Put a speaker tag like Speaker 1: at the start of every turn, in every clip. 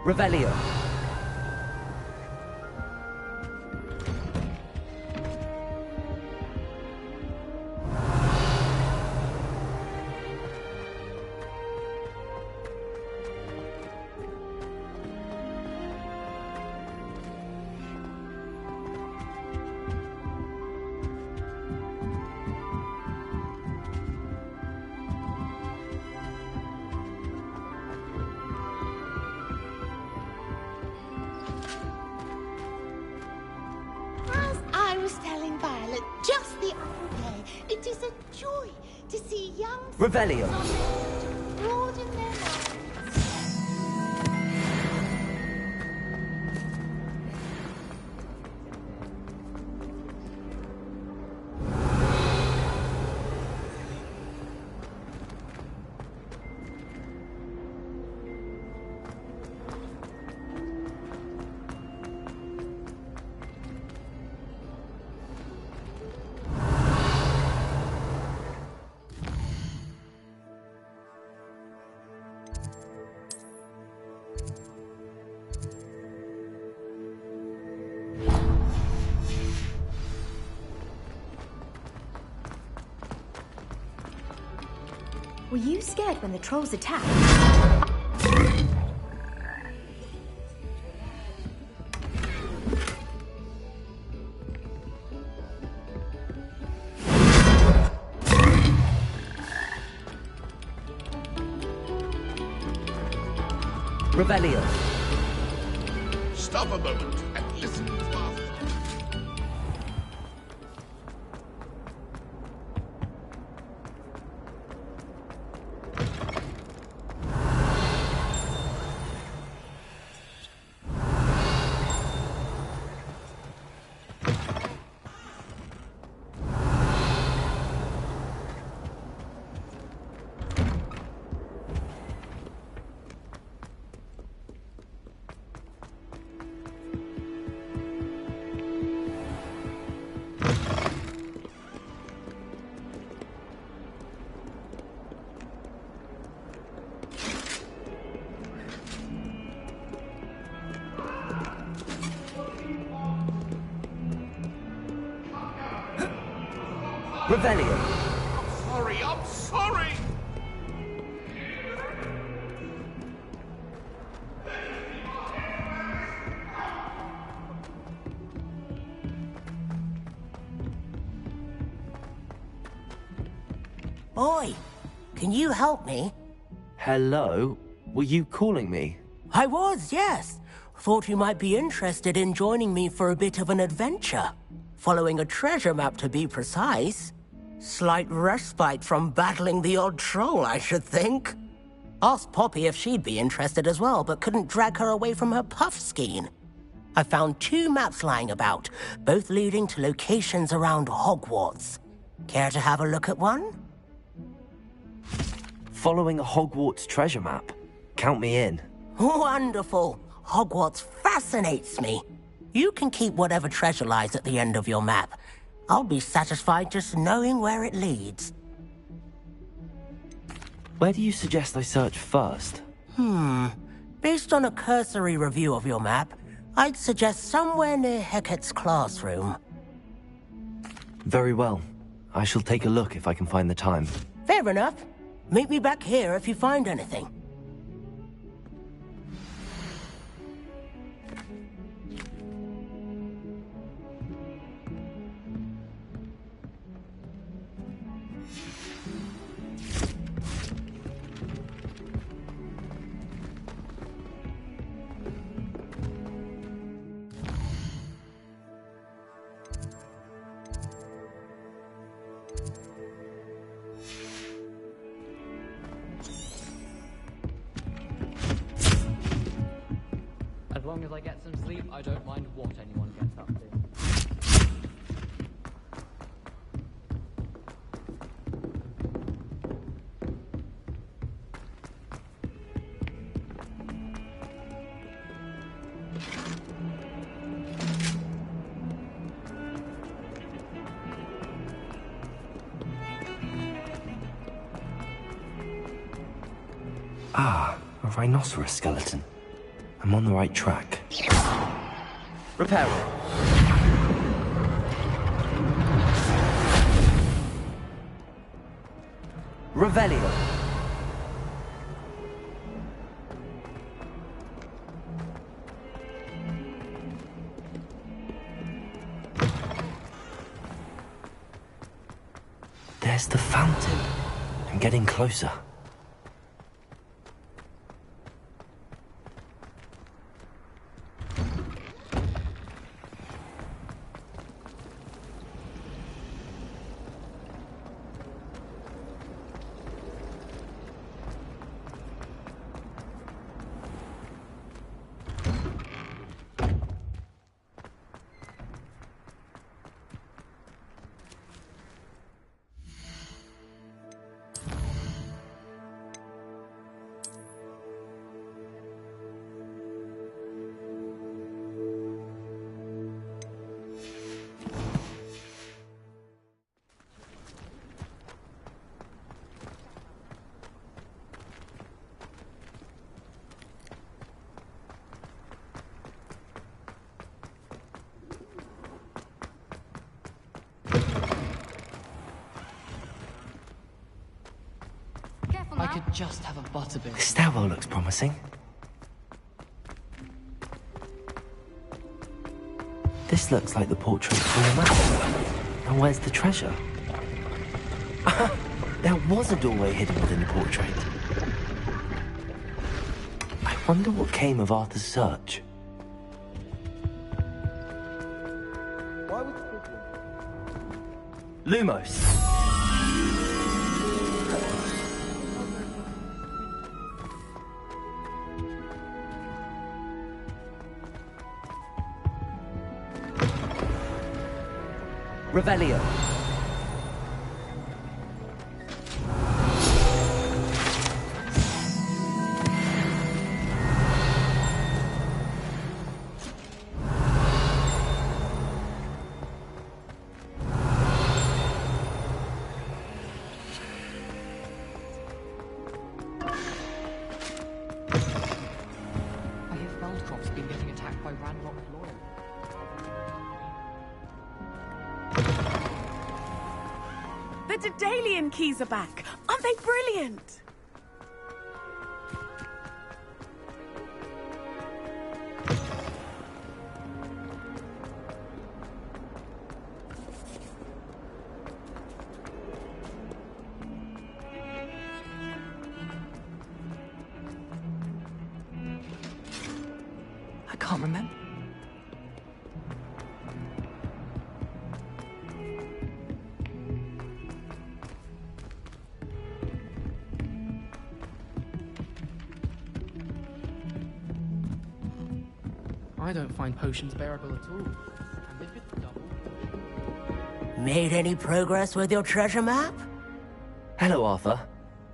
Speaker 1: Revelio.
Speaker 2: As I was telling Violet just the other day, it is a joy to see young
Speaker 1: Revelio.
Speaker 2: souls to broaden their minds.
Speaker 3: Were you scared when the trolls attacked?
Speaker 1: Revelio.
Speaker 4: Stop a moment and listen to our
Speaker 1: Revelio.
Speaker 4: I'm sorry!
Speaker 5: Oi, can you help me?
Speaker 1: Hello? Were you calling me?
Speaker 5: I was, yes. Thought you might be interested in joining me for a bit of an adventure. Following a treasure map, to be precise. Slight respite from battling the odd troll, I should think. Asked Poppy if she'd be interested as well, but couldn't drag her away from her puff skein. I found 2 maps lying about, both leading to locations around Hogwarts. Care to have a look at one?
Speaker 1: Following a Hogwarts treasure map. Count me in.
Speaker 5: Wonderful. Hogwarts fascinates me. You can keep whatever treasure lies at the end of your map. I'll be satisfied just knowing where it leads.
Speaker 1: Where do you suggest I search first?
Speaker 5: Based on a cursory review of your map, I'd suggest somewhere near Hecat's classroom.
Speaker 1: Very well. I shall take a look if I can find the time.
Speaker 5: Fair enough. Meet me back here if you find anything.
Speaker 6: As long as I get some sleep, I don't mind what anyone gets up to.
Speaker 1: Ah, a rhinoceros skeleton. I'm on the right track. Repair it. Revelio. There's the fountain. I'm getting closer.
Speaker 6: I could just have a butterbeer.
Speaker 1: The stairwell looks promising. This looks like the portrait from the map. And where's the treasure? There was a doorway hidden within the portrait. I wonder what came of Arthur's search. Lumos. Revelio.
Speaker 6: I hear Feldcroft's been getting attacked by Ranrock Loyal.
Speaker 7: The Daedalian keys are back. Aren't they brilliant?
Speaker 6: I can't remember. I don't find potions bearable at all. And if it's double...
Speaker 5: Made any progress with your treasure map?
Speaker 1: Hello, Arthur.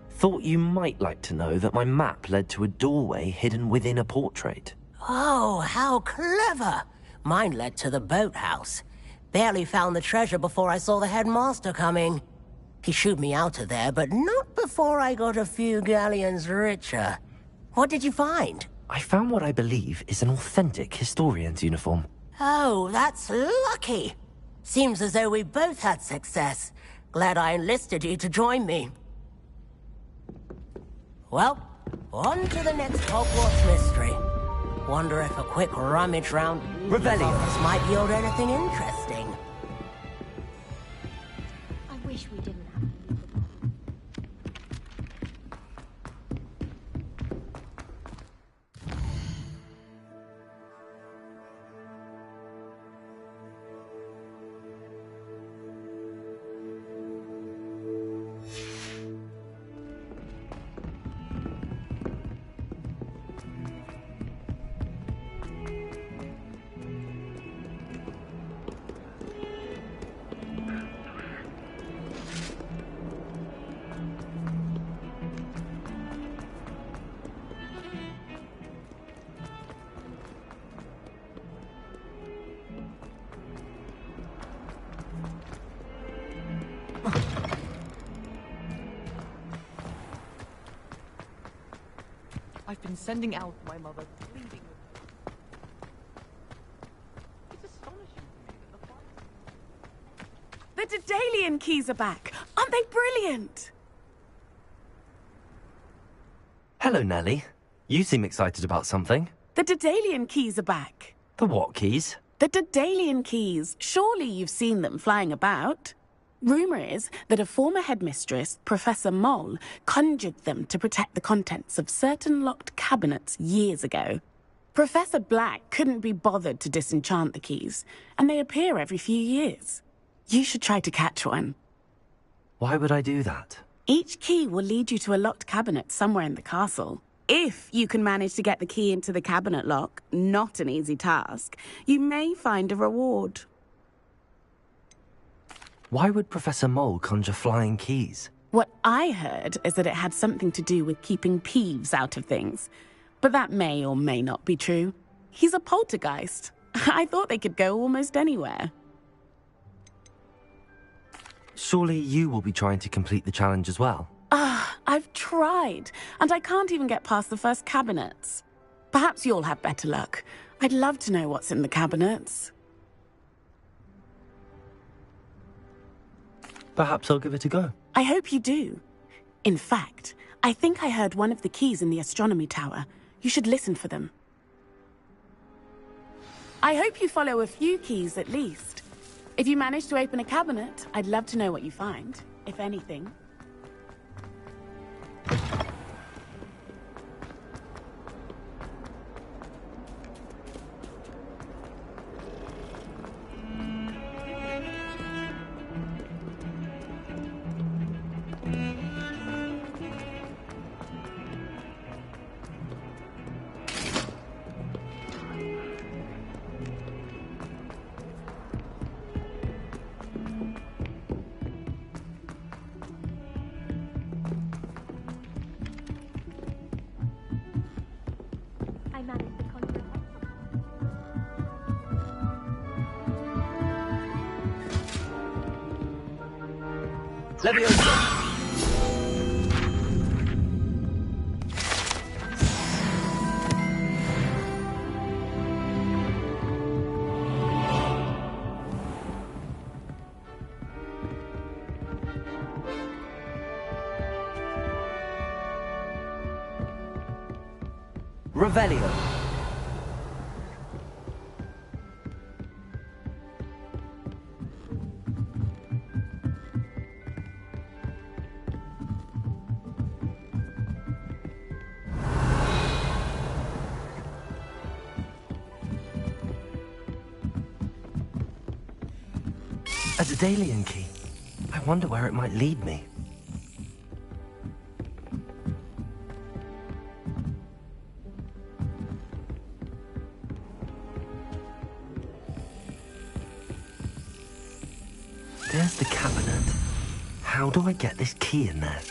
Speaker 1: Thought you might like to know that my map led to a doorway hidden within a portrait.
Speaker 5: Oh, how clever! Mine led to the boathouse. Barely found the treasure before I saw the headmaster coming. He shooed me out of there, but not before I got a few galleons richer. What did you find?
Speaker 1: I found what I believe is an authentic historian's uniform.
Speaker 5: Oh, that's lucky. Seems as though we both had success. Glad I enlisted you to join me. Well, on to the next Hogwarts mystery. Wonder if a quick rummage round
Speaker 1: Revelio.
Speaker 5: office might yield anything interesting.
Speaker 3: I wish we didn't have to leave the
Speaker 6: I've been sending out my mother pleading with
Speaker 7: The Daedalian keys are back. Aren't they brilliant?
Speaker 1: Hello, Nellie. You seem excited about something.
Speaker 7: The Daedalian keys are back.
Speaker 1: The what keys?
Speaker 7: The Daedalian keys. Surely you've seen them flying about. Rumour is that a former headmistress, Professor Mole, conjured them to protect the contents of certain locked cabinets years ago. Professor Black couldn't be bothered to disenchant the keys, and they appear every few years. You should try to catch one.
Speaker 1: Why would I do that?
Speaker 7: Each key will lead you to a locked cabinet somewhere in the castle. If you can manage to get the key into the cabinet lock, not an easy task, you may find a reward.
Speaker 1: Why would Professor Mole conjure flying keys?
Speaker 7: What I heard is that it had something to do with keeping Peeves out of things. But that may or may not be true. He's a poltergeist. I thought they could go almost anywhere.
Speaker 1: Surely you will be trying to complete the challenge as well.
Speaker 7: I've tried, and I can't even get past the first cabinets. Perhaps you'll have better luck. I'd love to know what's in the cabinets.
Speaker 1: Perhaps I'll give it a go.
Speaker 7: I hope you do. In fact, I think I heard one of the keys in the astronomy tower. You should listen for them. I hope you follow a few keys at least. If you manage to open a cabinet, I'd love to know what you find, if anything.
Speaker 3: I managed to conjure a
Speaker 1: Leviosa! Revelio. A Daedalian key. I wonder where it might lead me. There's the cabinet. How do I get this key in there?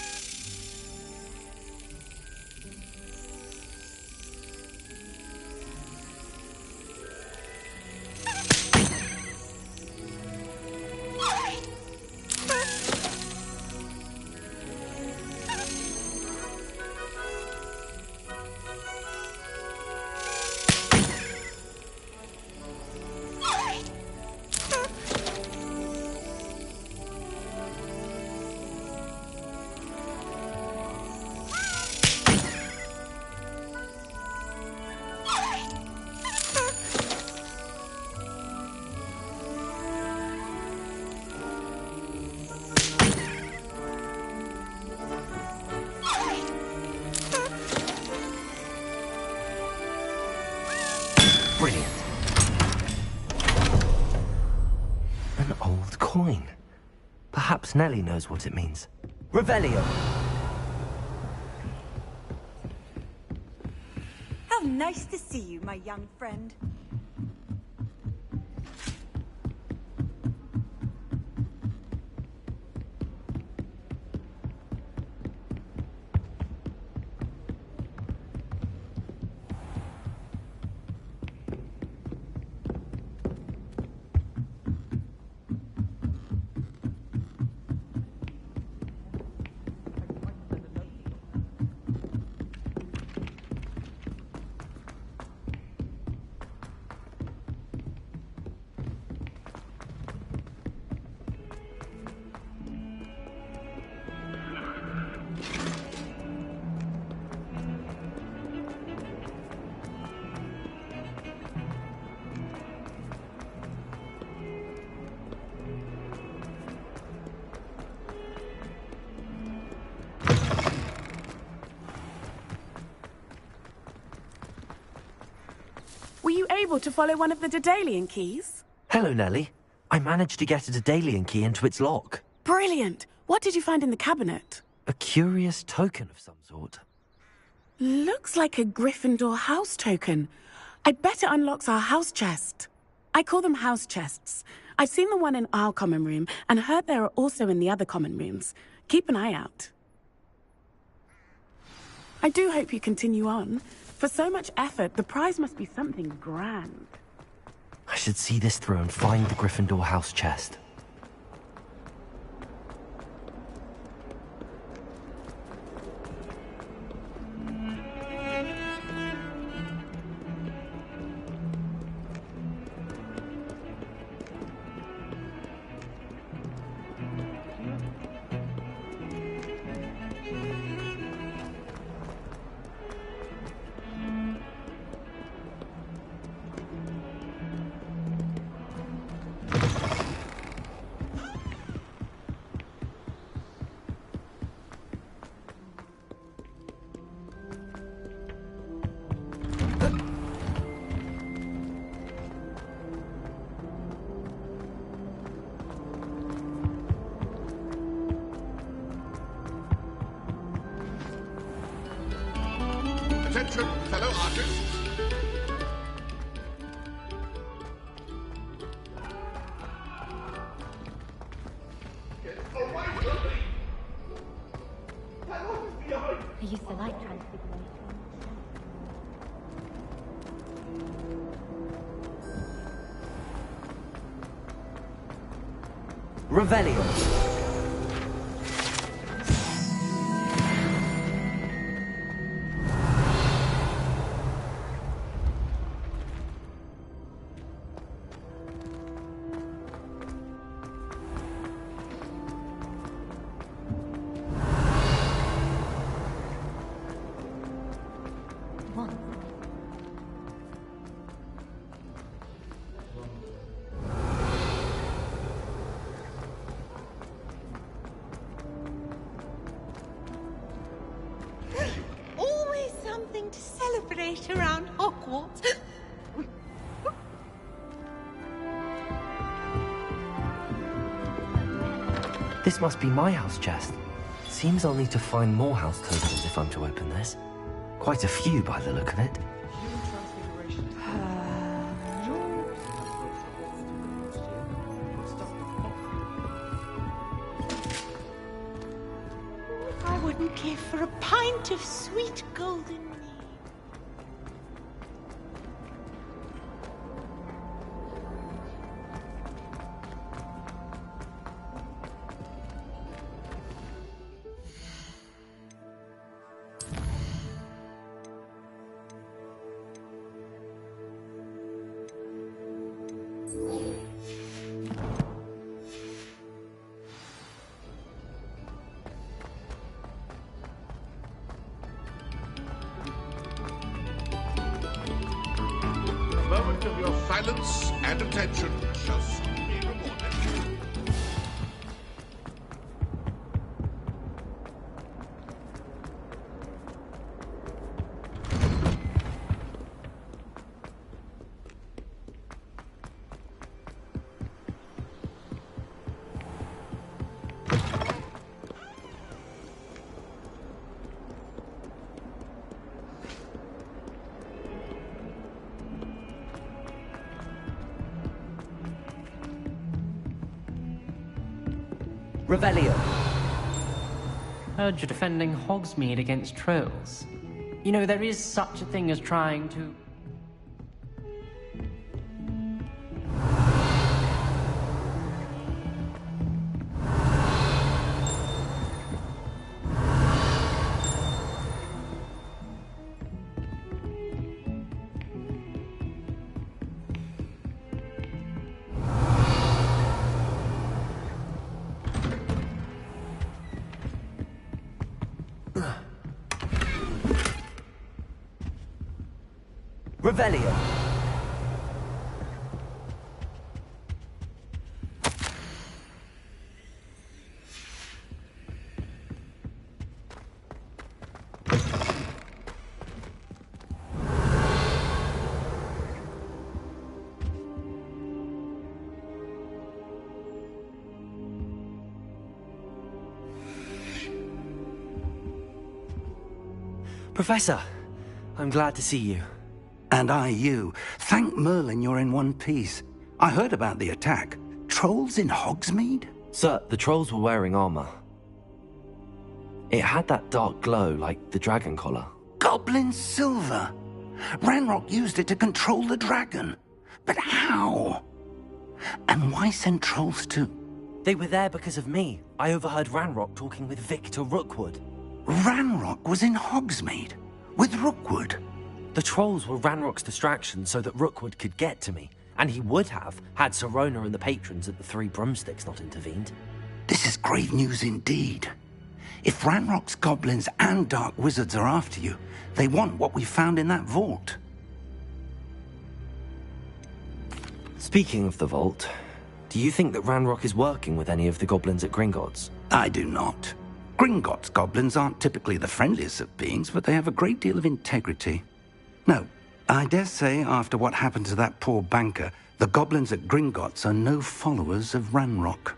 Speaker 1: Brilliant. An old coin. Perhaps Nellie knows what it means. Revelio.
Speaker 8: How nice to see you, my young friend.
Speaker 7: able to follow one of the Daedalian keys?
Speaker 1: Hello, Nellie. I managed to get a Daedalian key into its lock.
Speaker 7: Brilliant. What did you find in the cabinet?
Speaker 1: A curious token of some sort.
Speaker 7: Looks like a Gryffindor house token. I bet it unlocks our house chest. I call them house chests. I've seen the one in our common room and heard there are also in the other common rooms. Keep an eye out. I do hope you continue on. For so much effort, the prize must be something grand.
Speaker 1: I should see this through and find the Gryffindor house chest.
Speaker 4: Attention, fellow artists. Get away from me! Daenon is behind!
Speaker 3: I used to like Transfiguration.
Speaker 1: Revelio.
Speaker 2: Always something to celebrate around Hogwarts.
Speaker 1: This must be my house chest. Seems I'll need to find more house tokens if I'm to open this. Quite a few by the look of it.
Speaker 2: I wouldn't give for a pint of sweet golden mead.
Speaker 4: A moment of your silence and attention shall soon be rewarded.
Speaker 1: Revelio.
Speaker 6: Heard you're defending Hogsmeade against trolls. You know, there is such a thing as trying to...
Speaker 1: Revelio. Professor, I'm glad to see you.
Speaker 9: And I you. Thank Merlin you're in one piece. I heard about the attack. Trolls in Hogsmeade?
Speaker 1: Sir, the trolls were wearing armor. It had that dark glow like the dragon collar.
Speaker 9: Goblin silver. Ranrock used it to control the dragon. But how? And why send trolls to...
Speaker 1: They were there because of me. I overheard Ranrock talking with Victor Rookwood.
Speaker 9: Ranrock was in Hogsmeade? With Rookwood?
Speaker 1: The trolls were Ranrock's distraction so that Rookwood could get to me. And he would have, had Sirona and the patrons at the Three Broomsticks not intervened.
Speaker 9: This is grave news indeed. If Ranrock's goblins and dark wizards are after you, they want what we found in that vault.
Speaker 1: Speaking of the vault, do you think that Ranrock is working with any of the goblins at Gringotts?
Speaker 9: I do not. Gringotts goblins aren't typically the friendliest of beings, but they have a great deal of integrity. No, I dare say after what happened to that poor banker, the goblins at Gringotts are no followers of Ranrock.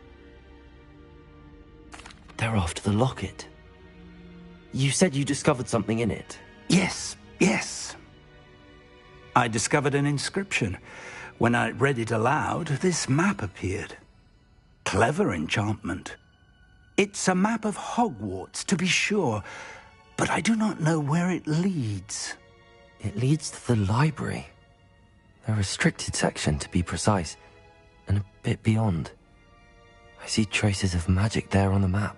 Speaker 1: They're after the locket. You said you discovered something in it.
Speaker 9: Yes. I discovered an inscription. When I read it aloud, this map appeared. Clever enchantment. It's a map of Hogwarts, to be sure, but I do not know where it leads.
Speaker 1: It leads to the library. A restricted section, to be precise, and a bit beyond. I see traces of magic there on the map.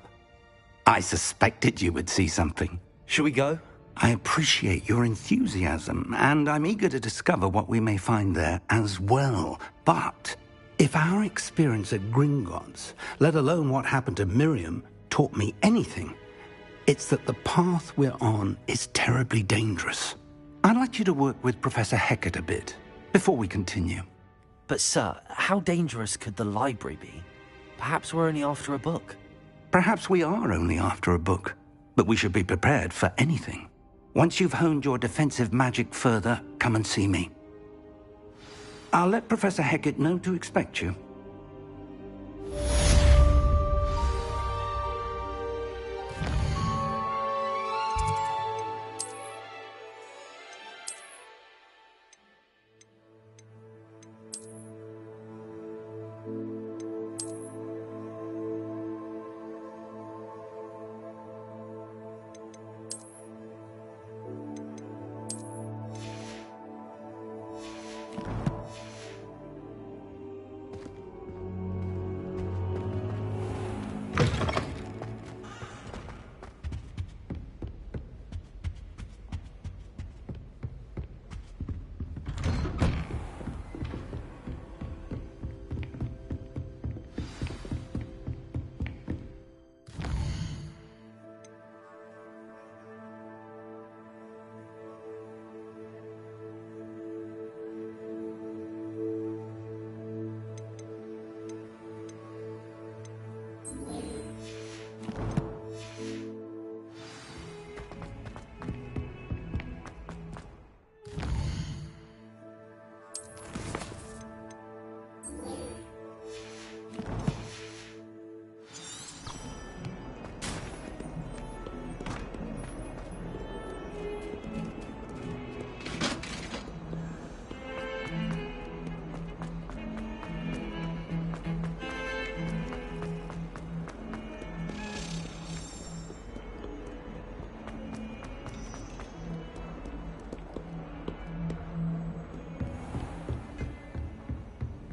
Speaker 9: I suspected you would see something.
Speaker 1: Shall we go?
Speaker 9: I appreciate your enthusiasm, and I'm eager to discover what we may find there as well. But if our experience at Gringotts, let alone what happened to Miriam, taught me anything, it's that the path we're on is terribly dangerous. I'd like you to work with Professor Hecat a bit before we continue.
Speaker 1: But sir, how dangerous could the library be? Perhaps we're only after a book.
Speaker 9: Perhaps we are only after a book, but we should be prepared for anything. Once you've honed your defensive magic further, come and see me. I'll let Professor Hecat know to expect you.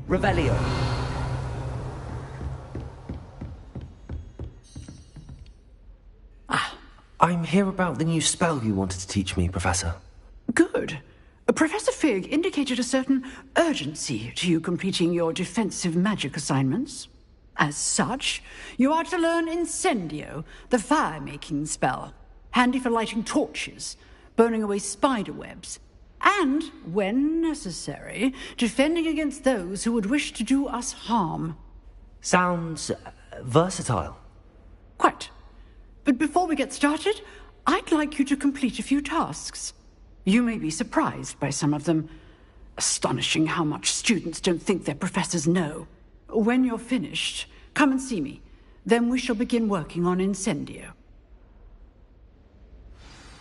Speaker 1: Revelio. I'm here about the new spell you wanted to teach me, Professor.
Speaker 10: Good. Professor Fig indicated a certain urgency to you completing your defensive magic assignments. As such, you are to learn Incendio, the fire-making spell, handy for lighting torches, burning away spider webs, and, when necessary, defending against those who would wish to do us harm.
Speaker 1: Sounds versatile.
Speaker 10: Quite. But before we get started, I'd like you to complete a few tasks. You may be surprised by some of them. Astonishing how much students don't think their professors know. When you're finished, come and see me. Then we shall begin working on Incendio.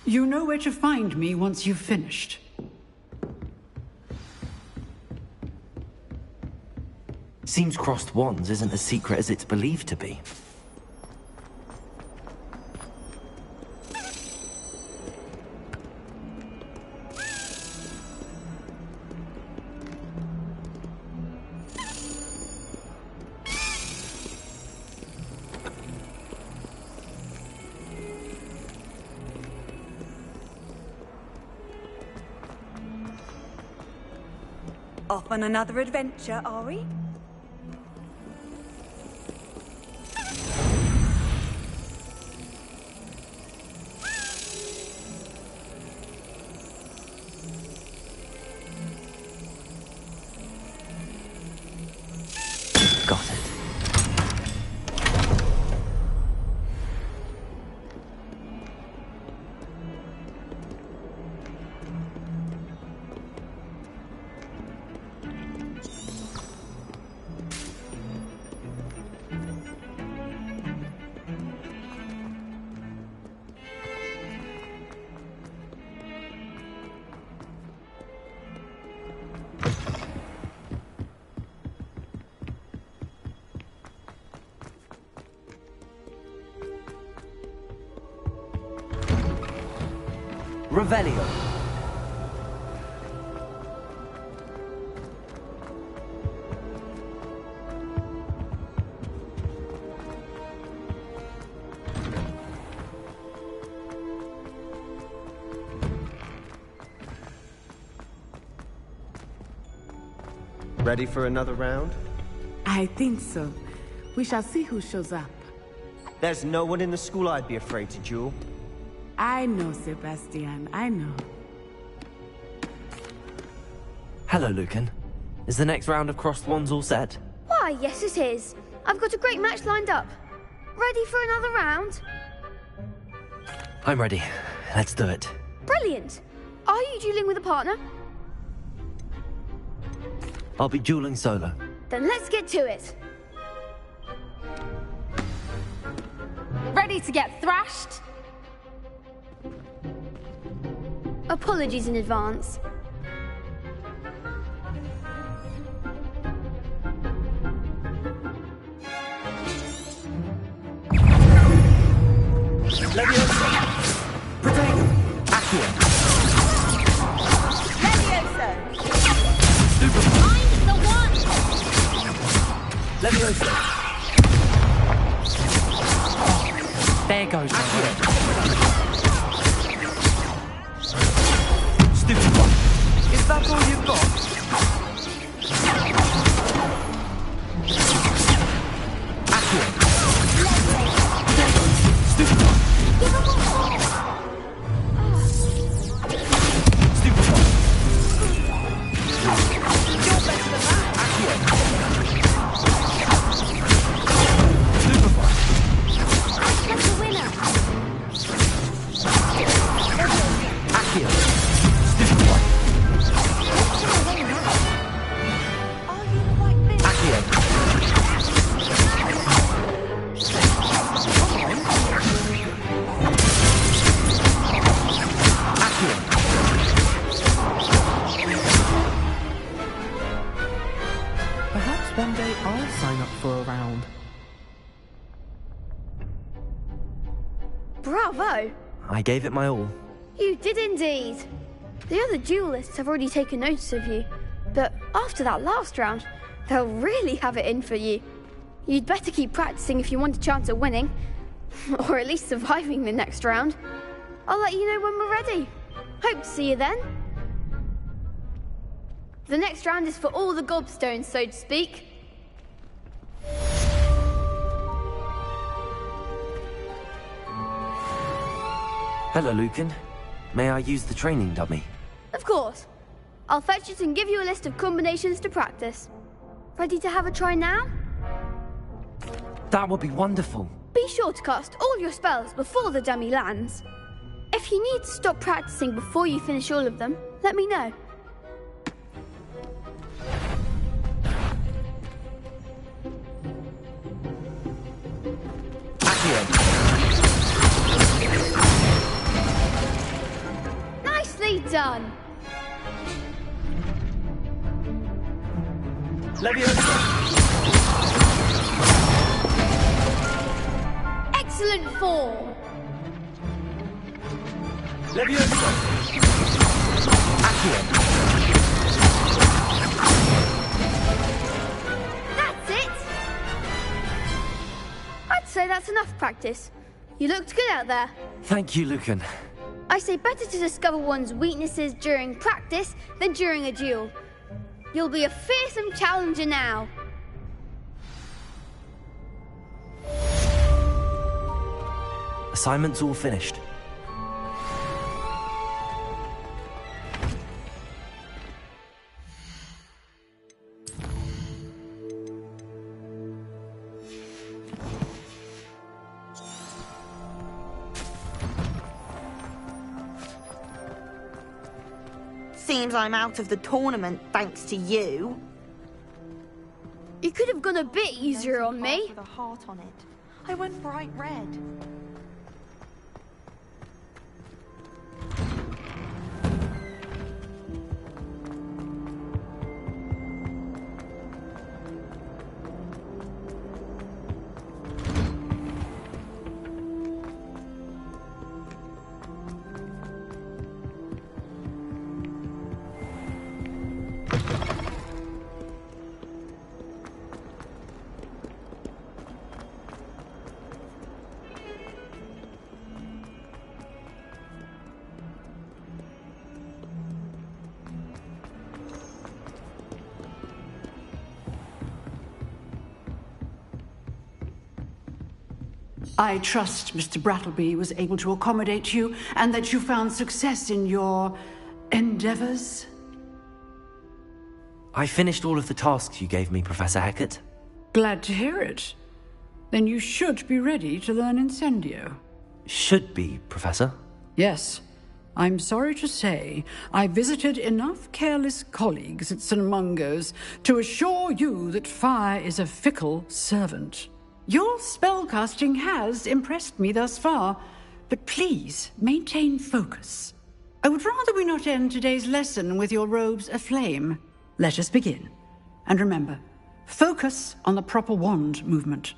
Speaker 10: You know where to find me once you've finished.
Speaker 1: Seems crossed wands isn't as secret as it's believed to be.
Speaker 8: Off on another adventure, are we?
Speaker 1: Got it. Revelio.
Speaker 11: Ready for another round?
Speaker 7: I think so. We shall see who shows up.
Speaker 11: There's no one in the school I'd be afraid to duel.
Speaker 7: I know, Sebastian. I know.
Speaker 1: Hello, Lucan. Is the next round of crossed wands all set?
Speaker 12: Why, yes it is. I've got a great match lined up. Ready for another round?
Speaker 1: I'm ready. Let's do it.
Speaker 12: Brilliant. Are you dueling with a partner?
Speaker 1: I'll be dueling solo.
Speaker 12: Then let's get to it. Ready to get thrashed? Apologies in advance.
Speaker 1: Leviosa! Protego! Accio!
Speaker 2: Leviosa!
Speaker 1: Super!
Speaker 2: I'm the one!
Speaker 1: Leviosa!
Speaker 6: There goes my word.
Speaker 1: Stupid one! Is that all you've got? Accio! Stupid one!
Speaker 2: Give him a call!
Speaker 1: Stupid one!
Speaker 2: You're better than that!
Speaker 1: Accio! Stupid one!
Speaker 12: That's the winner.
Speaker 1: Accio! Stupid one!
Speaker 2: Are you quite busy?
Speaker 1: Accio! Accio!
Speaker 6: Perhaps one day I'll sign up for a round.
Speaker 12: Bravo!
Speaker 1: I gave it my all.
Speaker 12: You did indeed. The other duelists have already taken notice of you, but after that last round, they'll really have it in for you. You'd better keep practicing if you want a chance at winning, or at least surviving the next round. I'll let you know when we're ready. Hope to see you then. The next round is for all the gobstones, so to speak.
Speaker 1: Hello, Lucan. May I use the training dummy?
Speaker 12: Of course. I'll fetch it and give you a list of combinations to practice. Ready to have a try now?
Speaker 1: That would be wonderful.
Speaker 12: Be sure to cast all your spells before the dummy lands. If you need to stop practicing before you finish all of them, let me know.
Speaker 1: Accio!
Speaker 12: Excellent form. That's it. I'd say that's enough practice. You looked good out there.
Speaker 1: Thank you, Lucan.
Speaker 12: I say better to discover one's weaknesses during practice than during a duel. You'll be a fearsome challenger now.
Speaker 1: Assignment's all finished.
Speaker 2: Seems I'm out of the tournament thanks to you.
Speaker 12: You could have gone a bit easier on me.
Speaker 2: With a heart on it. I went bright red.
Speaker 10: I trust Mr. Brattleby was able to accommodate you and that you found success in your endeavors.
Speaker 1: I finished all of the tasks you gave me, Professor Hecat.
Speaker 10: Glad to hear it. Then you should be ready to learn Incendio.
Speaker 1: Should be, Professor.
Speaker 10: Yes. I'm sorry to say, I visited enough careless colleagues at St. Mungo's to assure you that fire is a fickle servant. Your spellcasting has impressed me thus far, but please maintain focus. I would rather we not end today's lesson with your robes aflame. Let us begin. And remember, focus on the proper wand movement.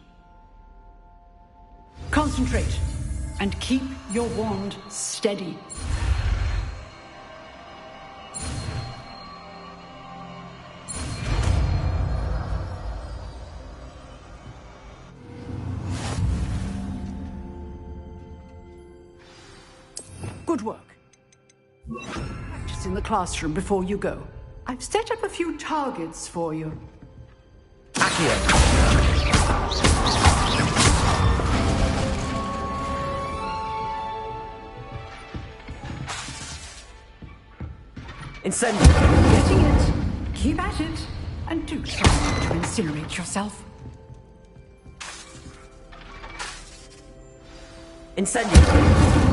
Speaker 10: Concentrate, and keep your wand steady. Good work. Practice in the classroom before you go. I've set up a few targets for you.
Speaker 1: Accio. Incendio.
Speaker 10: Getting it. Keep at it. And do try to incinerate yourself.
Speaker 1: Incendio.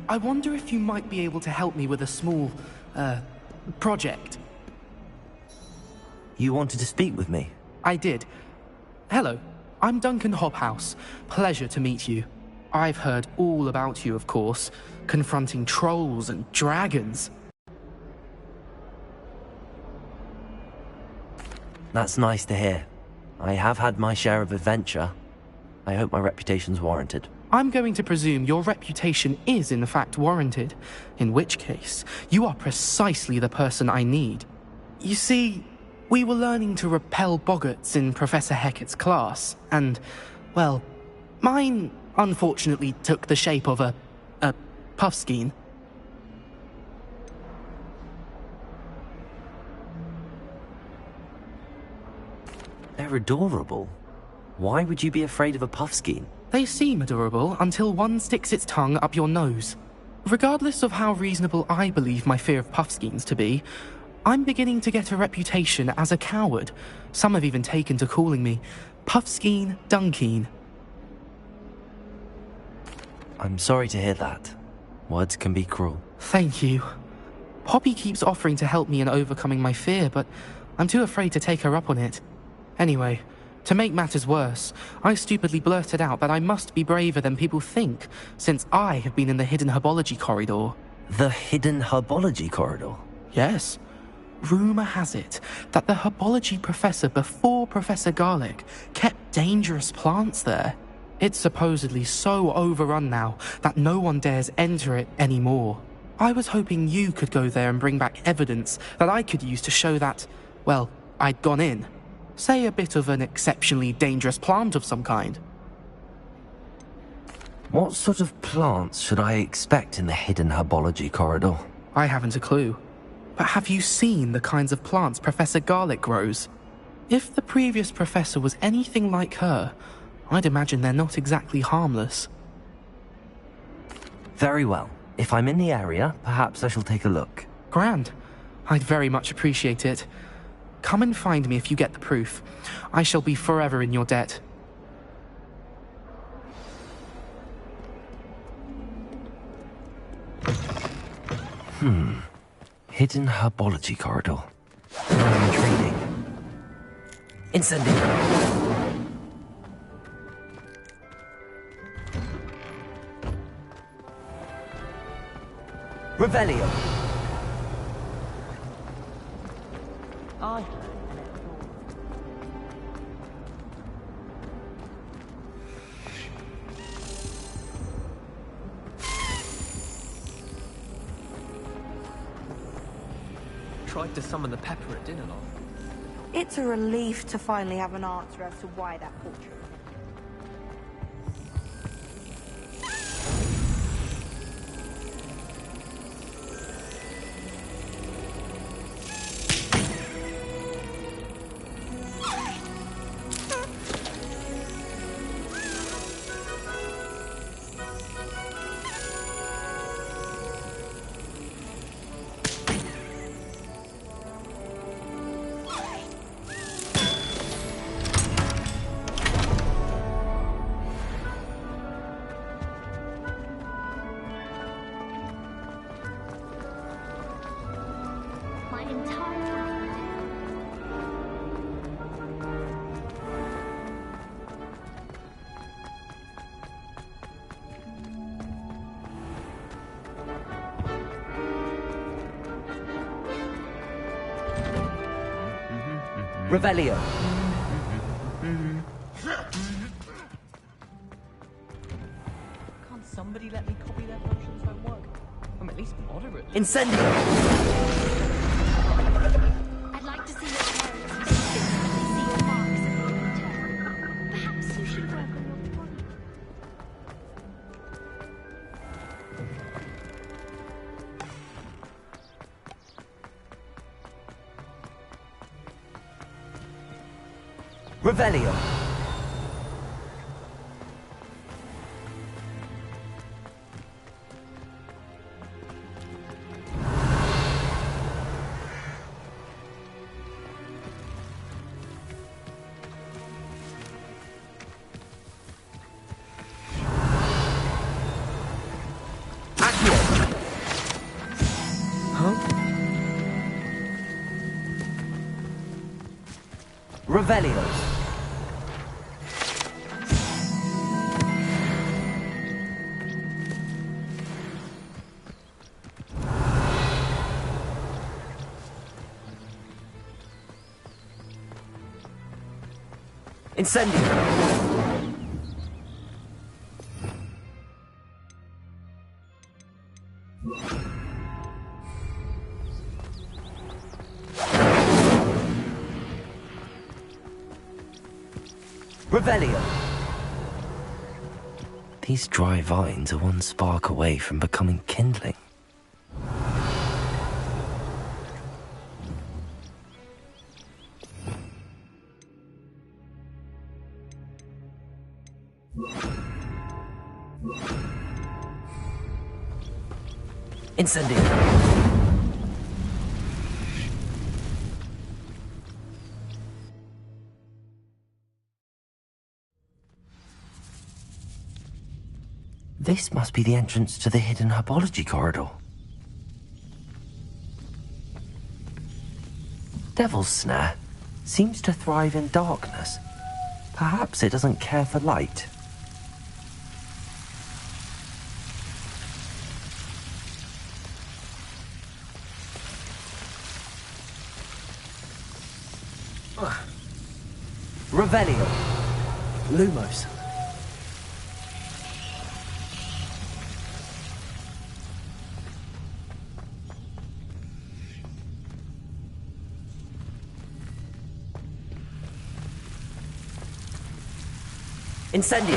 Speaker 13: I wonder if you might be able to help me with a small, project.
Speaker 1: You wanted to speak with me?
Speaker 13: I did. Hello, I'm Duncan Hobhouse. Pleasure to meet you. I've heard all about you, of course, confronting trolls and dragons.
Speaker 1: That's nice to hear. I have had my share of adventure. I hope my reputation's warranted.
Speaker 13: I'm going to presume your reputation is in fact warranted, in which case, you are precisely the person I need. You see, we were learning to repel boggarts in Professor Hecat's class, and, well, mine unfortunately took the shape of a puffskein.
Speaker 1: They're adorable. Why would you be afraid of a puffskein?
Speaker 13: They seem adorable until one sticks its tongue up your nose. Regardless of how reasonable I believe my fear of puffskeins to be, I'm beginning to get a reputation as a coward. Some have even taken to calling me Puffskein Dunkeen.
Speaker 1: I'm sorry to hear that. Words can be cruel.
Speaker 13: Thank you. Poppy keeps offering to help me in overcoming my fear, but I'm too afraid to take her up on it. Anyway, to make matters worse, I stupidly blurted out that I must be braver than people think, since I have been in the hidden herbology corridor.
Speaker 1: The hidden herbology corridor?
Speaker 13: Yes. Rumour has it that the herbology professor before Professor Garlic kept dangerous plants there. It's supposedly so overrun now that no one dares enter it anymore. I was hoping you could go there and bring back evidence that I could use to show that, well, I'd gone in. Say a bit of an exceptionally dangerous plant of some kind.
Speaker 1: What sort of plants should I expect in the hidden herbology corridor?
Speaker 13: I haven't a clue. But have you seen the kinds of plants Professor Garlic grows? If the previous professor was anything like her, I'd imagine they're not exactly harmless.
Speaker 1: Very well. If I'm in the area, perhaps I shall take a look.
Speaker 13: Grand. I'd very much appreciate it. Come and find me if you get the proof. I shall be forever in your debt.
Speaker 1: Hidden herbology corridor. Very intriguing. Incendio! Revelio!
Speaker 14: Tried to summon the pepper at dinner lot.
Speaker 8: It's a relief to finally have an answer as to why that portrait.
Speaker 1: Revelio!
Speaker 14: Can't somebody let me copy their potions homework? I'm at least moderate.
Speaker 1: Incendio!
Speaker 3: I'd like to see your parents see your marks of your return. Perhaps you should work on your body.
Speaker 1: Revelio! Revelio! Incendio! Revelio! These dry vines are one spark away from becoming kindling. Incendio. This must be the entrance to the hidden herbology corridor. Devil's Snare seems to thrive in darkness. Perhaps it doesn't care for light. Revelio. Lumos. Incendio.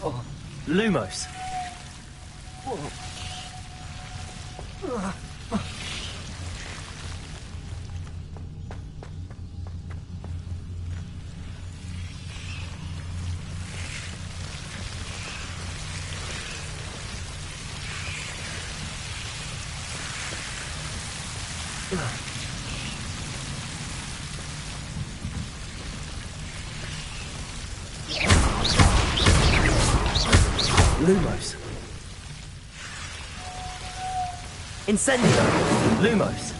Speaker 1: Oh, Lumos. Lumos. Incendio. Lumos.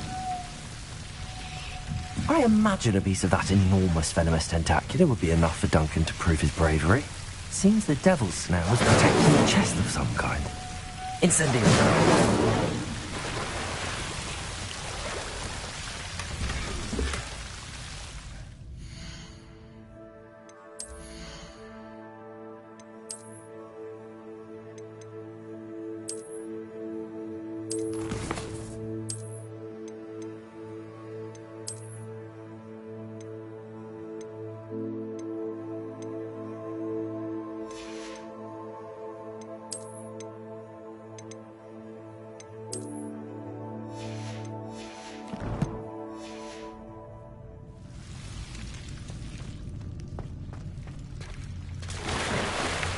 Speaker 1: I imagine a piece of that enormous venomous tentacular would be enough for Duncan to prove his bravery. Seems the Devil's Snare was protecting a chest of some kind. Incendio.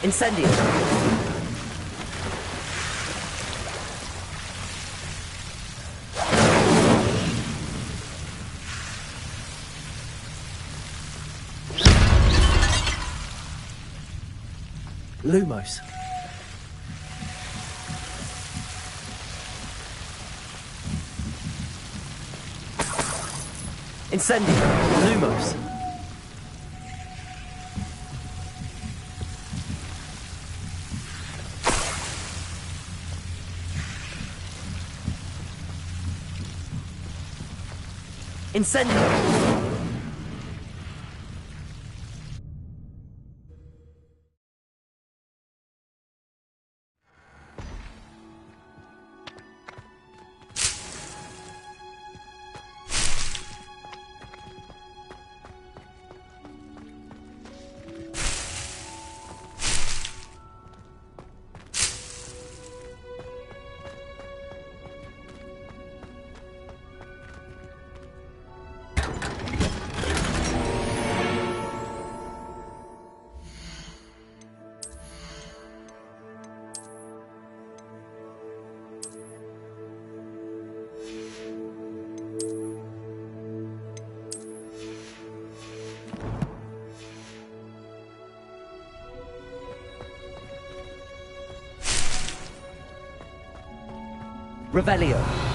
Speaker 1: Incendio. Lumos. Incendio. Lumos. Incendio. Revelio.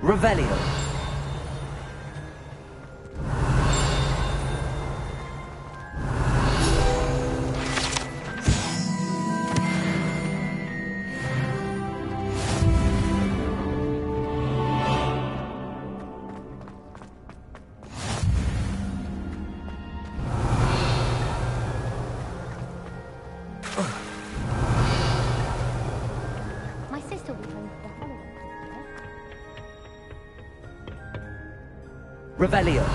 Speaker 1: Revelio. Revelio.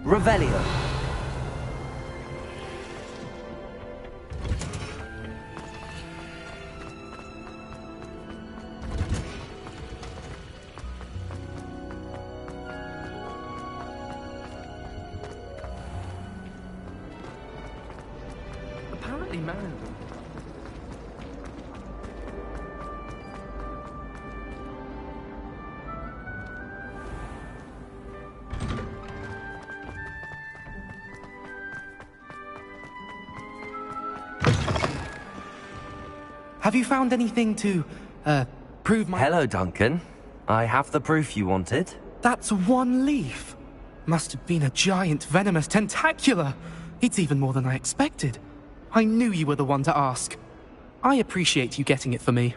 Speaker 1: Revelio.
Speaker 13: Apparently married. Have you found anything to, prove my...
Speaker 1: Hello, Duncan. I have the proof you wanted.
Speaker 13: That's one leaf. Must have been a giant venomous tentacula. It's even more than I expected. I knew you were the one to ask. I appreciate you getting it for me.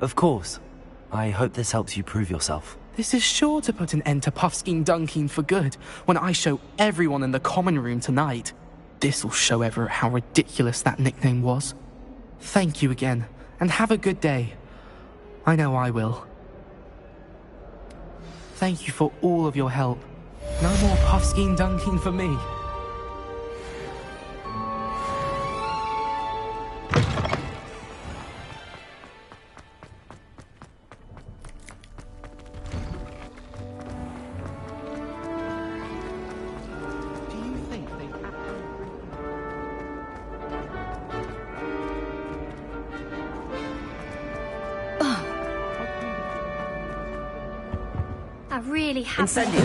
Speaker 1: Of course. I hope this helps you prove yourself.
Speaker 13: This is sure to put an end to Puffskein Dunkeen for good when I show everyone in the common room tonight. This'll show Everett how ridiculous that nickname was. Thank you again, and have a good day. I know I will. Thank you for all of your help. No more Puffskein Dunkeen for me.
Speaker 3: I really have.
Speaker 1: Incendio.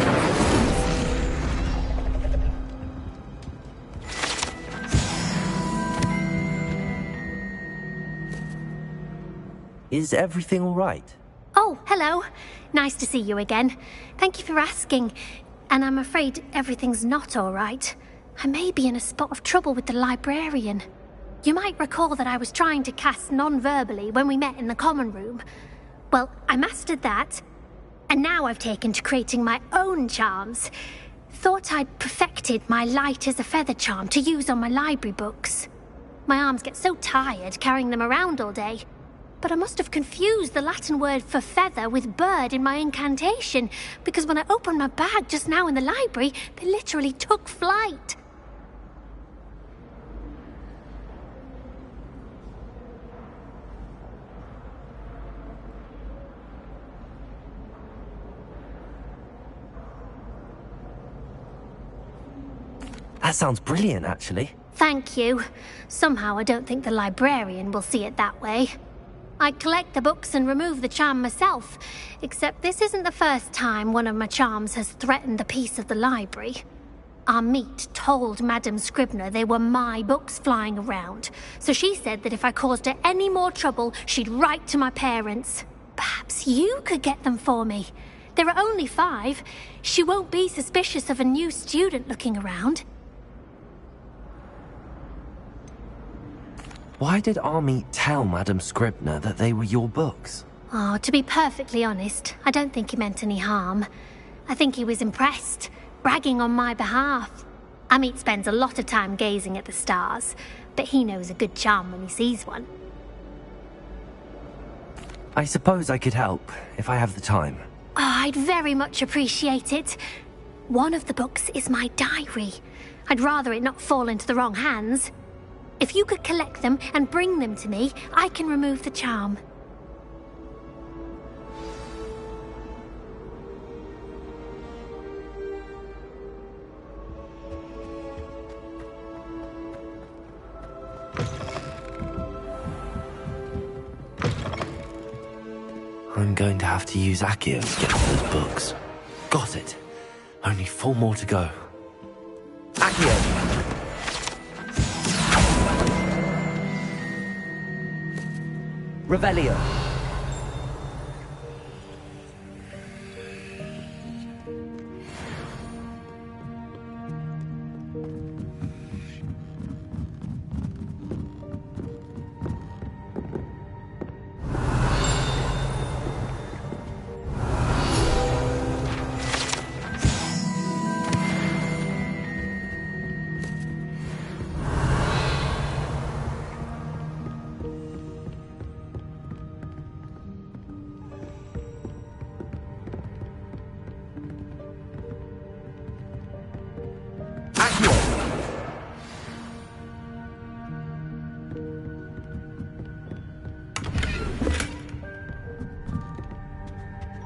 Speaker 1: Is everything all right?
Speaker 3: Oh, hello. Nice to see you again. Thank you for asking. And I'm afraid everything's not all right. I may be in a spot of trouble with the librarian. You might recall that I was trying to cast non-verbally when we met in the common room. Well, I mastered that. And now I've taken to creating my own charms. Thought I'd perfected my light as a feather charm to use on my library books. My arms get so tired carrying them around all day. But I must have confused the Latin word for feather with bird in my incantation, because when I opened my bag just now in the library, they literally took flight.
Speaker 1: That sounds brilliant, actually.
Speaker 3: Thank you. Somehow I don't think the librarian will see it that way. I collect the books and remove the charm myself, except this isn't the first time one of my charms has threatened the peace of the library. Our meet told Madame Scribner they were my books flying around, so she said that if I caused her any more trouble, she'd write to my parents. Perhaps you could get them for me. There are only 5. She won't be suspicious of a new student looking around.
Speaker 1: Why did Army tell Madame Scribner that they were your books?
Speaker 3: Oh, to be perfectly honest, I don't think he meant any harm. I think he was impressed, bragging on my behalf. Amit spends a lot of time gazing at the stars, but he knows a good charm when he sees one.
Speaker 1: I suppose I could help, if I have the time.
Speaker 3: Oh, I'd very much appreciate it. One of the books is my diary. I'd rather it not fall into the wrong hands. If you could collect them and bring them to me, I can remove the charm.
Speaker 1: I'm going to have to use Accio to get those books. Got it. Only 4 more to go. Accio! Revelio.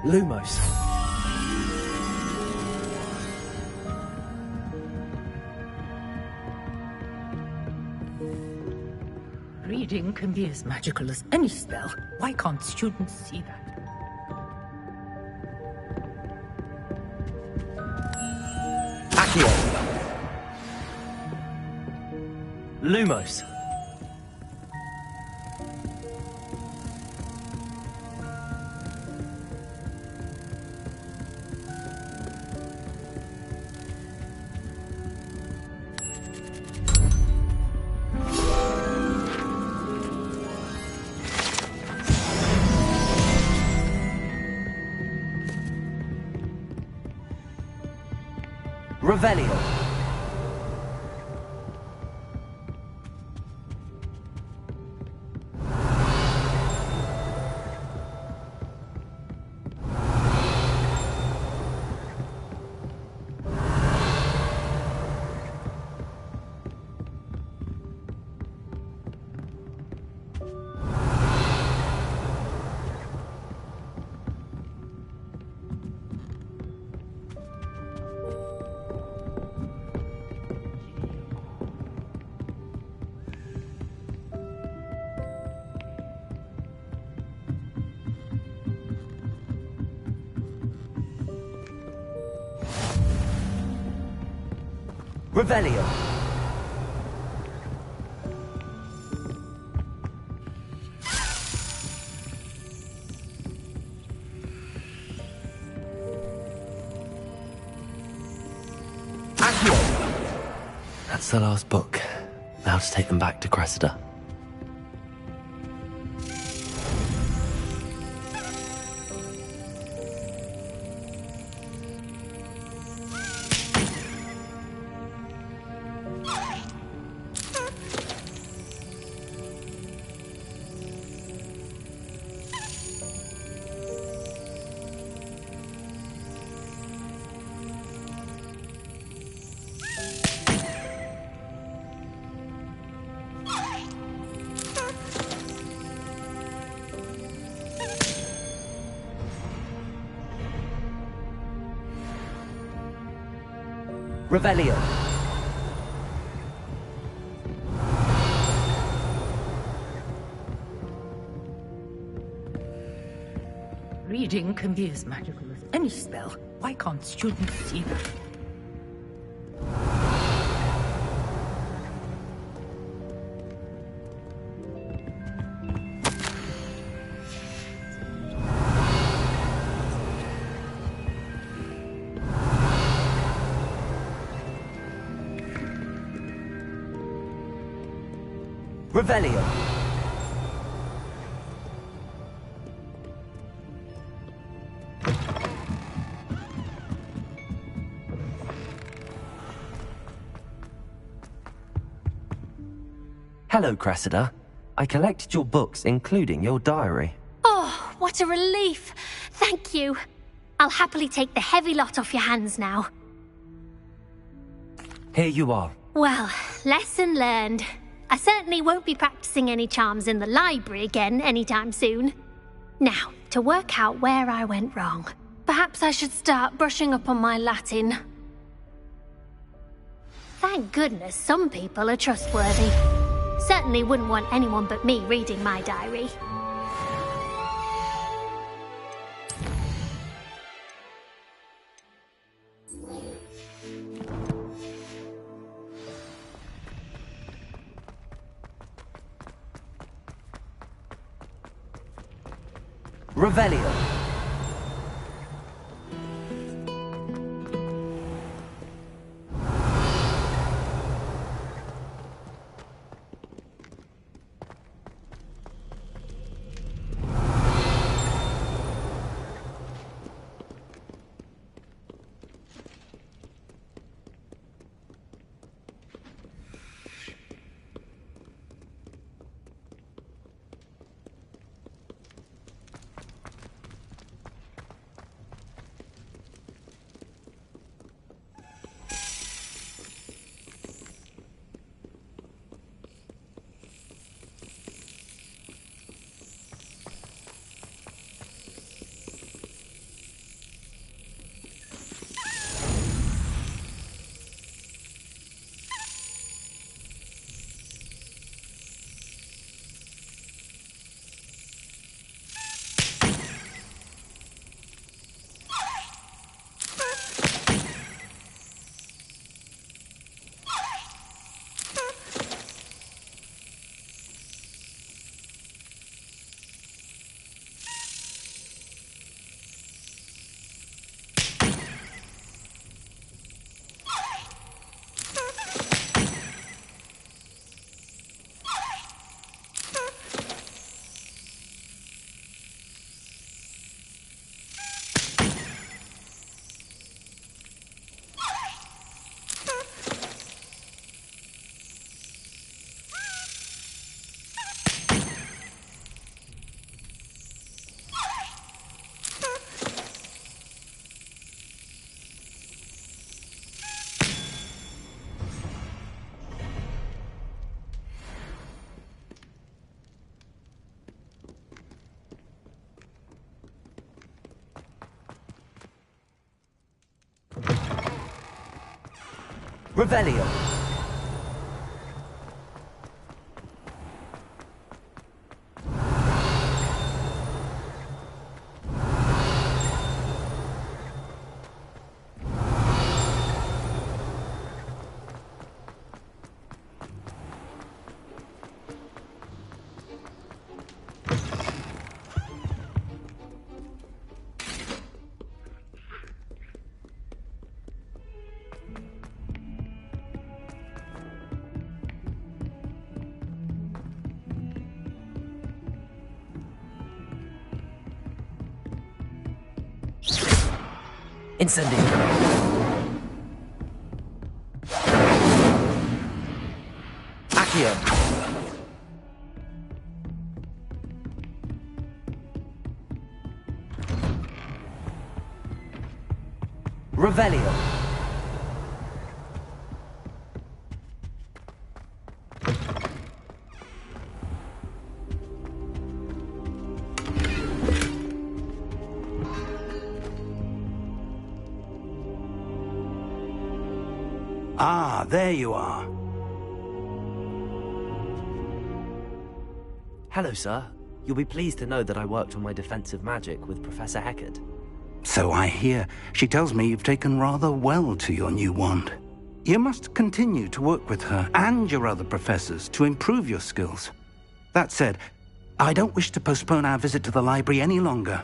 Speaker 1: Lumos.
Speaker 15: Reading can be as magical as any spell. Why can't students see that?
Speaker 1: Accio. Lumos. Revelio. Revelio. Accio. That's the last book. Now to take them back to Cressida. Revelio.
Speaker 15: Reading can be as magical as any spell. Why can't students see that?
Speaker 1: Revelio. Hello, Cressida. I collected your books, including your diary.
Speaker 3: Oh, what a relief. Thank you. I'll happily take the heavy lot off your hands now.
Speaker 1: Here you are.
Speaker 3: Well, lesson learned. I certainly won't be practicing any charms in the library again anytime soon. Now, to work out where I went wrong. Perhaps I should start brushing up on my Latin. Thank goodness some people are trustworthy. Certainly wouldn't want anyone but me reading my diary.
Speaker 1: Revelio. Revelio. Incendio. Accio. Revelio.
Speaker 9: Ah, there you are.
Speaker 1: Hello, sir. You'll be pleased to know that I worked on my defensive magic with Professor Heckard.
Speaker 9: So I hear. She tells me you've taken rather well to your new wand. You must continue to work with her and your other professors to improve your skills. That said, I don't wish to postpone our visit to the library any longer.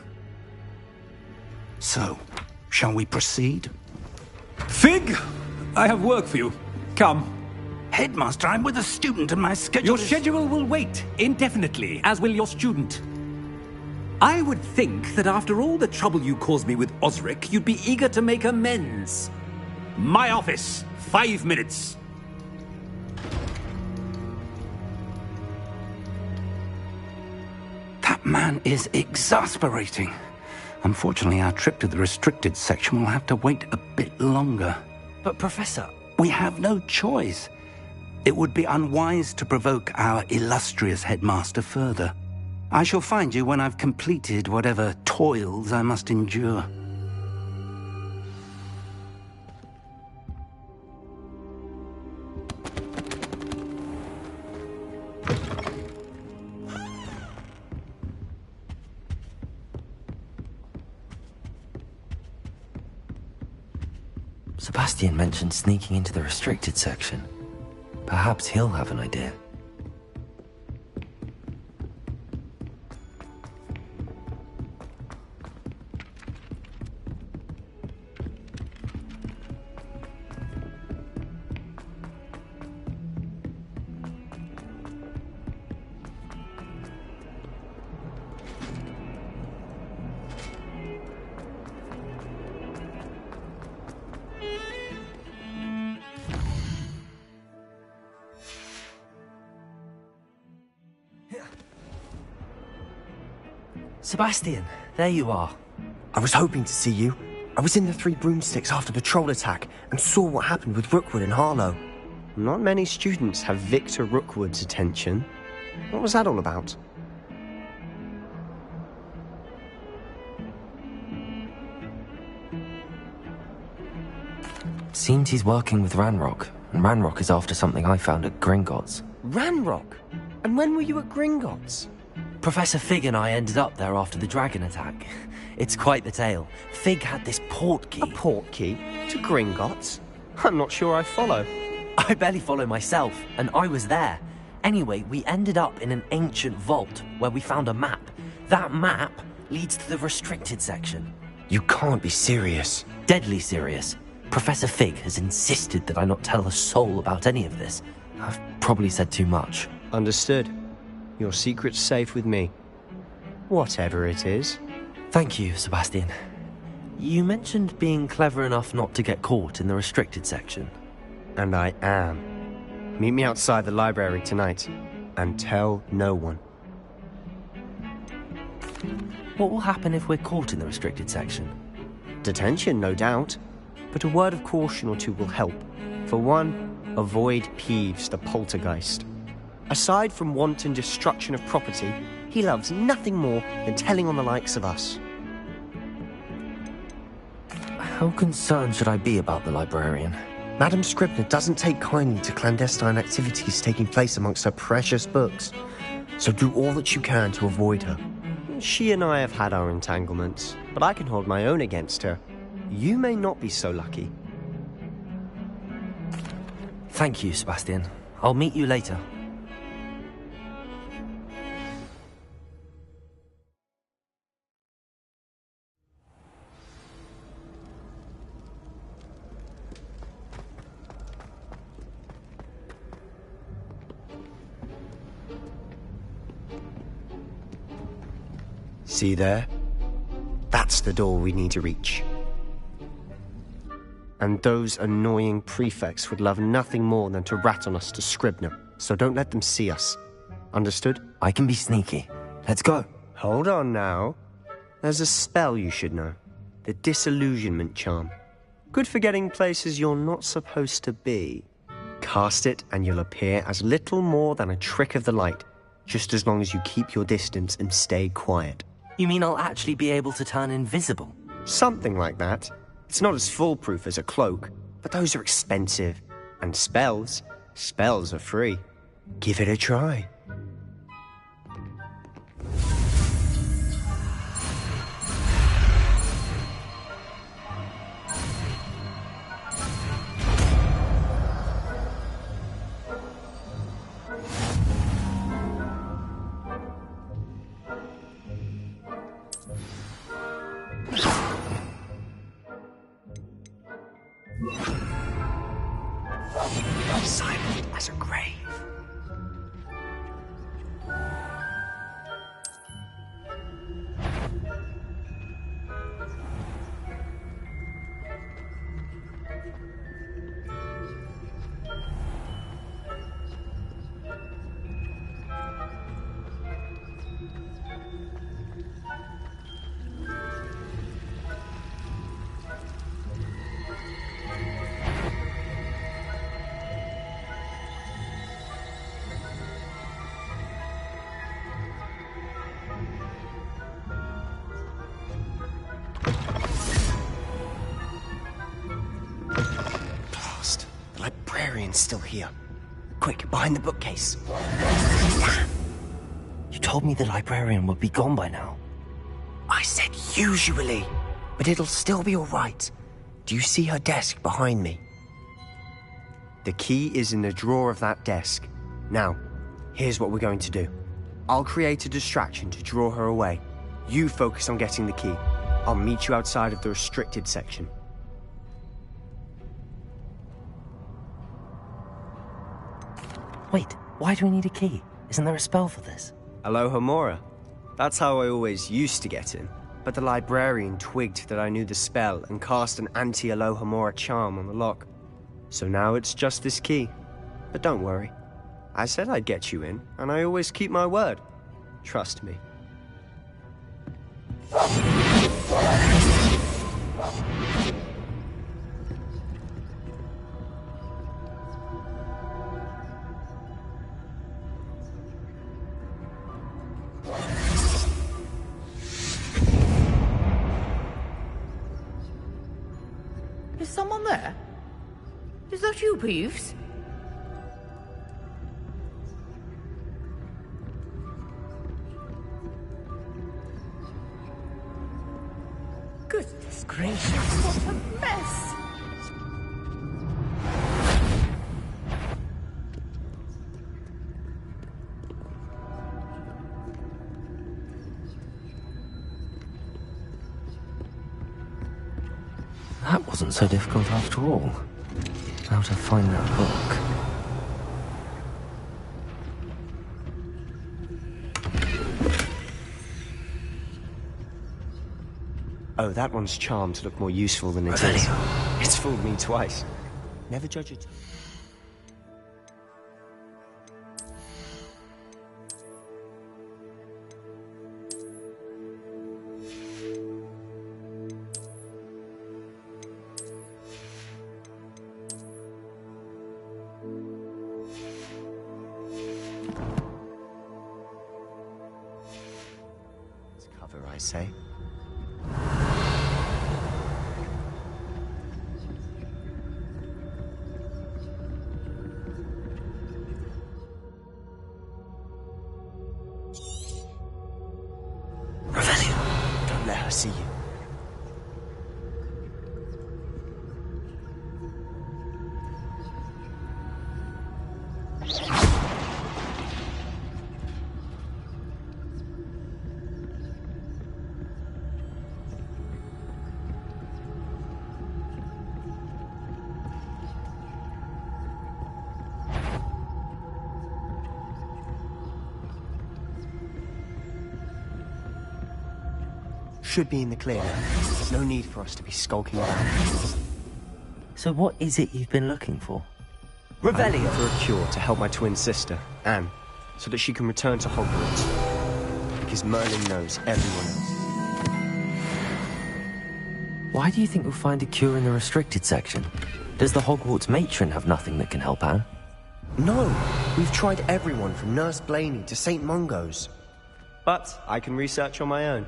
Speaker 9: So, shall we proceed?
Speaker 16: Fig! I have work for you. Come.
Speaker 9: Headmaster, I'm with a student and my schedule
Speaker 16: Your schedule will wait indefinitely, as will your student. I would think that after all the trouble you caused me with Osric, you'd be eager to make amends. My office. 5 minutes.
Speaker 9: That man is exasperating. Unfortunately, our trip to the restricted section will have to wait a bit longer.
Speaker 1: But, Professor...
Speaker 9: We have no choice. It would be unwise to provoke our illustrious headmaster further. I shall find you when I've completed whatever toils I must endure.
Speaker 1: Sebastian mentioned sneaking into the restricted section. Perhaps he'll have an idea.
Speaker 17: Sebastian, there you are.
Speaker 11: I was hoping to see you. I was in the Three Broomsticks after the troll attack and saw what happened with Rookwood and Harlow. Not many students have Victor Rookwood's attention. What was that all about?
Speaker 1: Seems he's working with Ranrock, and Ranrock is after something I found at Gringotts.
Speaker 11: Ranrock? And when were you at Gringotts?
Speaker 1: Professor Fig and I ended up there after the dragon attack. It's quite the tale. Fig had this port key.
Speaker 11: A port key? To Gringotts? I'm not sure I follow.
Speaker 1: I barely follow myself, and I was there. Anyway, we ended up in an ancient vault where we found a map. That map leads to the restricted section.
Speaker 11: You can't be serious.
Speaker 1: Deadly serious. Professor Fig has insisted that I not tell a soul about any of this. I've probably said too much.
Speaker 11: Understood. Your secret's safe with me. Whatever it is.
Speaker 1: Thank you, Sebastian. You mentioned being clever enough not to get caught in the restricted section.
Speaker 11: And I am. Meet me outside the library tonight, and tell no one.
Speaker 1: What will happen if we're caught in the restricted section?
Speaker 11: Detention, no doubt. But a word of caution or two will help. For one, avoid Peeves, the poltergeist. Aside from wanton destruction of property, he loves nothing more than telling on the likes of us.
Speaker 1: How concerned should I be about the librarian?
Speaker 11: Madame Scribner doesn't take kindly to clandestine activities taking place amongst her precious books. So do all that you can to avoid her. She and I have had our entanglements, but I can hold my own against her. You may not be so lucky.
Speaker 1: Thank you, Sebastian. I'll meet you later.
Speaker 11: See there? That's the door we need to reach. And those annoying prefects would love nothing more than to rat on us to Scribner, so don't let them see us. Understood?
Speaker 1: I can be sneaky. Let's go.
Speaker 11: Hold on now. There's a spell you should know. The Disillusionment Charm. Good for getting places you're not supposed to be. Cast it and you'll appear as little more than a trick of the light, just as long as you keep your distance and stay quiet.
Speaker 1: You mean I'll actually be able to turn invisible?
Speaker 11: Something like that. It's not as foolproof as a cloak, but those are expensive. And spells are free. Give it a try. Silent as a grave. Still here. Quick, behind the bookcase.
Speaker 1: You told me the librarian would be gone by now.
Speaker 11: I said usually, but it'll still be all right. Do you see her desk behind me? The key is in the drawer of that desk. Now, here's what we're going to do. I'll create a distraction to draw her away. You focus on getting the key. I'll meet you outside of the restricted section.
Speaker 1: Wait, why do we need a key? Isn't there a spell for this?
Speaker 11: Alohomora. That's how I always used to get in. But the librarian twigged that I knew the spell and cast an anti-Alohomora charm on the lock. So now it's just this key. But don't worry. I said I'd get you in, and I always keep my word. Trust me.
Speaker 15: Is someone there? Is that you, Peeves? Goodness gracious, what a mess!
Speaker 1: That wasn't so difficult after all. How to find that book.
Speaker 11: Oh, that one's charmed to look more useful than it is. It's fooled me twice. Never judge it. Cover, I say. Don't let her see you. Should be in the clear now. No need for us to be skulking around.
Speaker 1: So what is it you've been looking for?
Speaker 11: I'm looking for a cure to help my twin sister, Anne, so that she can return to Hogwarts. Because Merlin knows everyone else.
Speaker 1: Why do you think we'll find a cure in the restricted section? Does the Hogwarts matron have nothing that can help Anne?
Speaker 11: No, we've tried everyone from Nurse Blaney to St. Mungo's. But I can research on my own.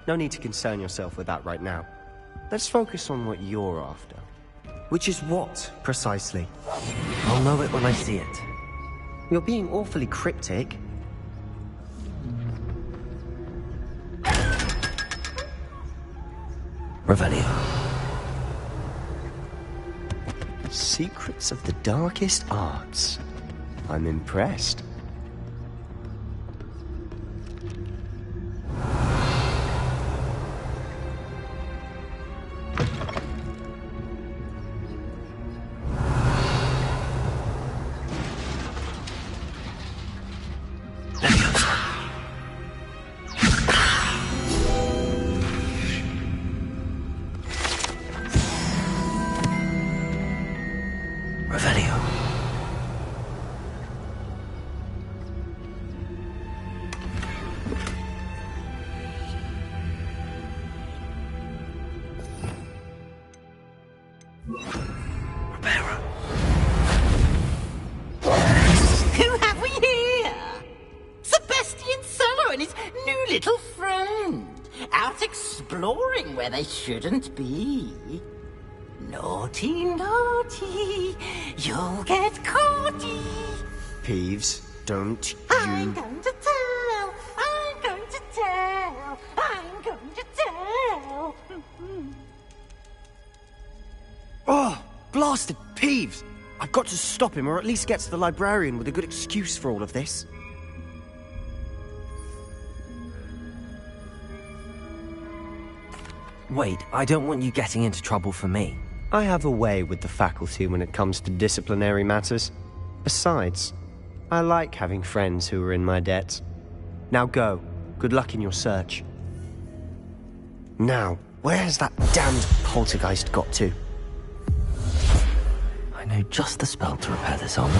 Speaker 11: No need to concern yourself with that right now. Let's focus on what you're after. Which is what, precisely?
Speaker 1: I'll know it when I see it.
Speaker 11: You're being awfully cryptic.
Speaker 1: Revelio.
Speaker 11: Secrets of the darkest arts. I'm impressed.
Speaker 2: Who have we here? Sebastian Cello and his new little friend. Out exploring where they shouldn't be. Naughty, naughty. You'll get caughty.
Speaker 11: Peeves, don't
Speaker 2: I'm going to tell. I'm going to tell. I'm going to tell.
Speaker 11: Oh, blasted Peeves! I've got to stop him, or at least get to the librarian with a good excuse for all of this.
Speaker 1: Wait, I don't want you getting into trouble for me.
Speaker 11: I have a way with the faculty when it comes to disciplinary matters. Besides, I like having friends who are in my debt. Now go. Good luck in your search. Now, where has that damned poltergeist got to?
Speaker 1: I know just the spell to repair this armor.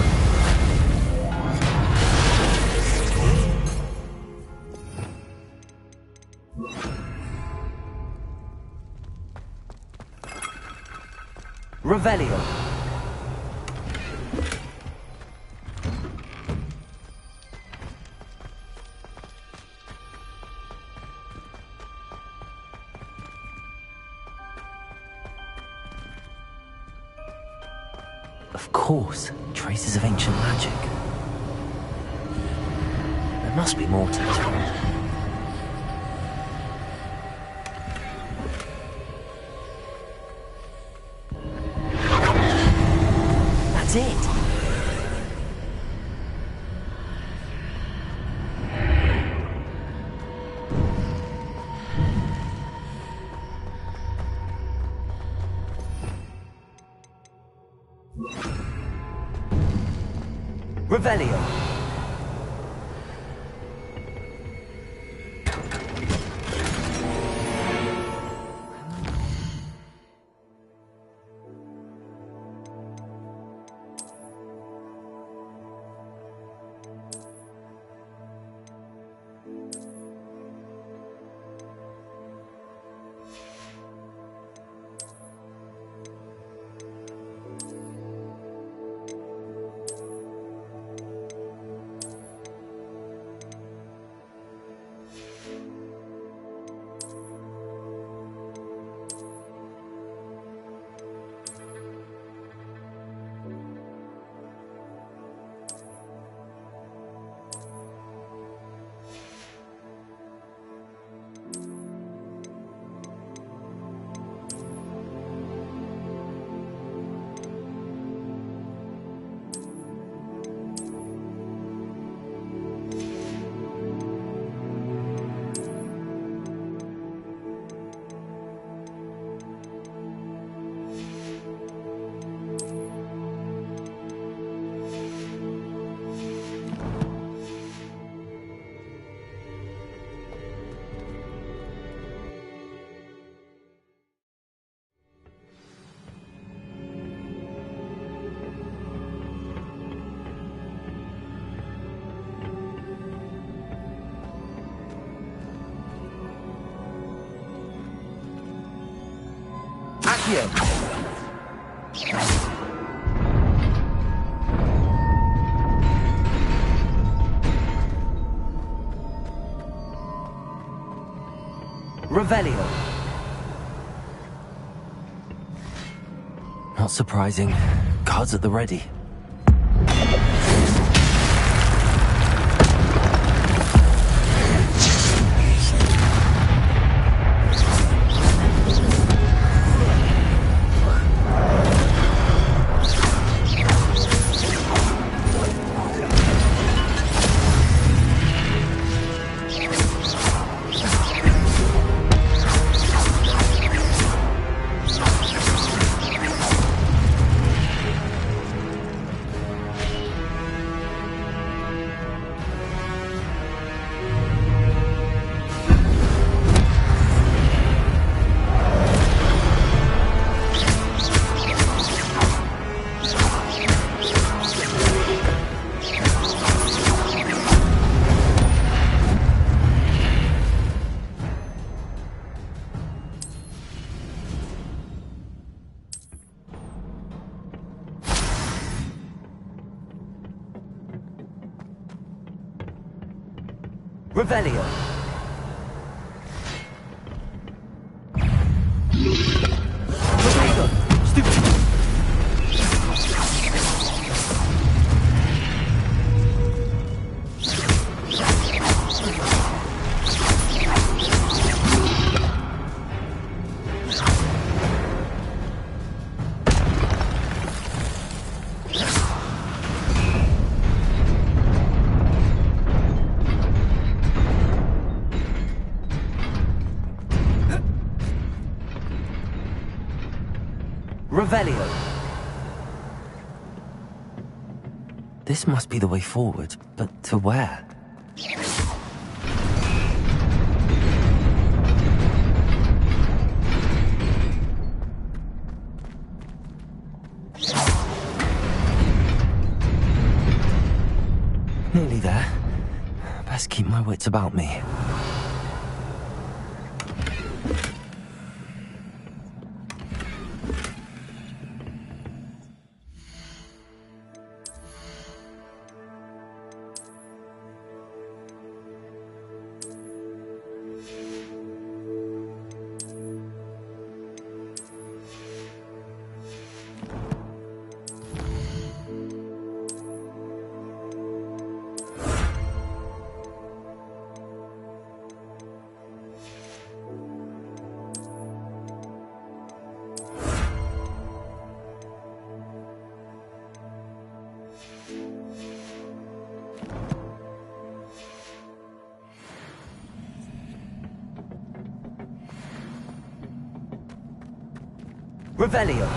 Speaker 1: Revelio. Of course, traces of ancient magic. There must be more to this world. That's it! Revelio. Accio. Revelio. Not surprising. Guards at the ready. Revelio. Revelio. This must be the way forward, but to where? Nearly there. Best keep my wits about me. Revelio.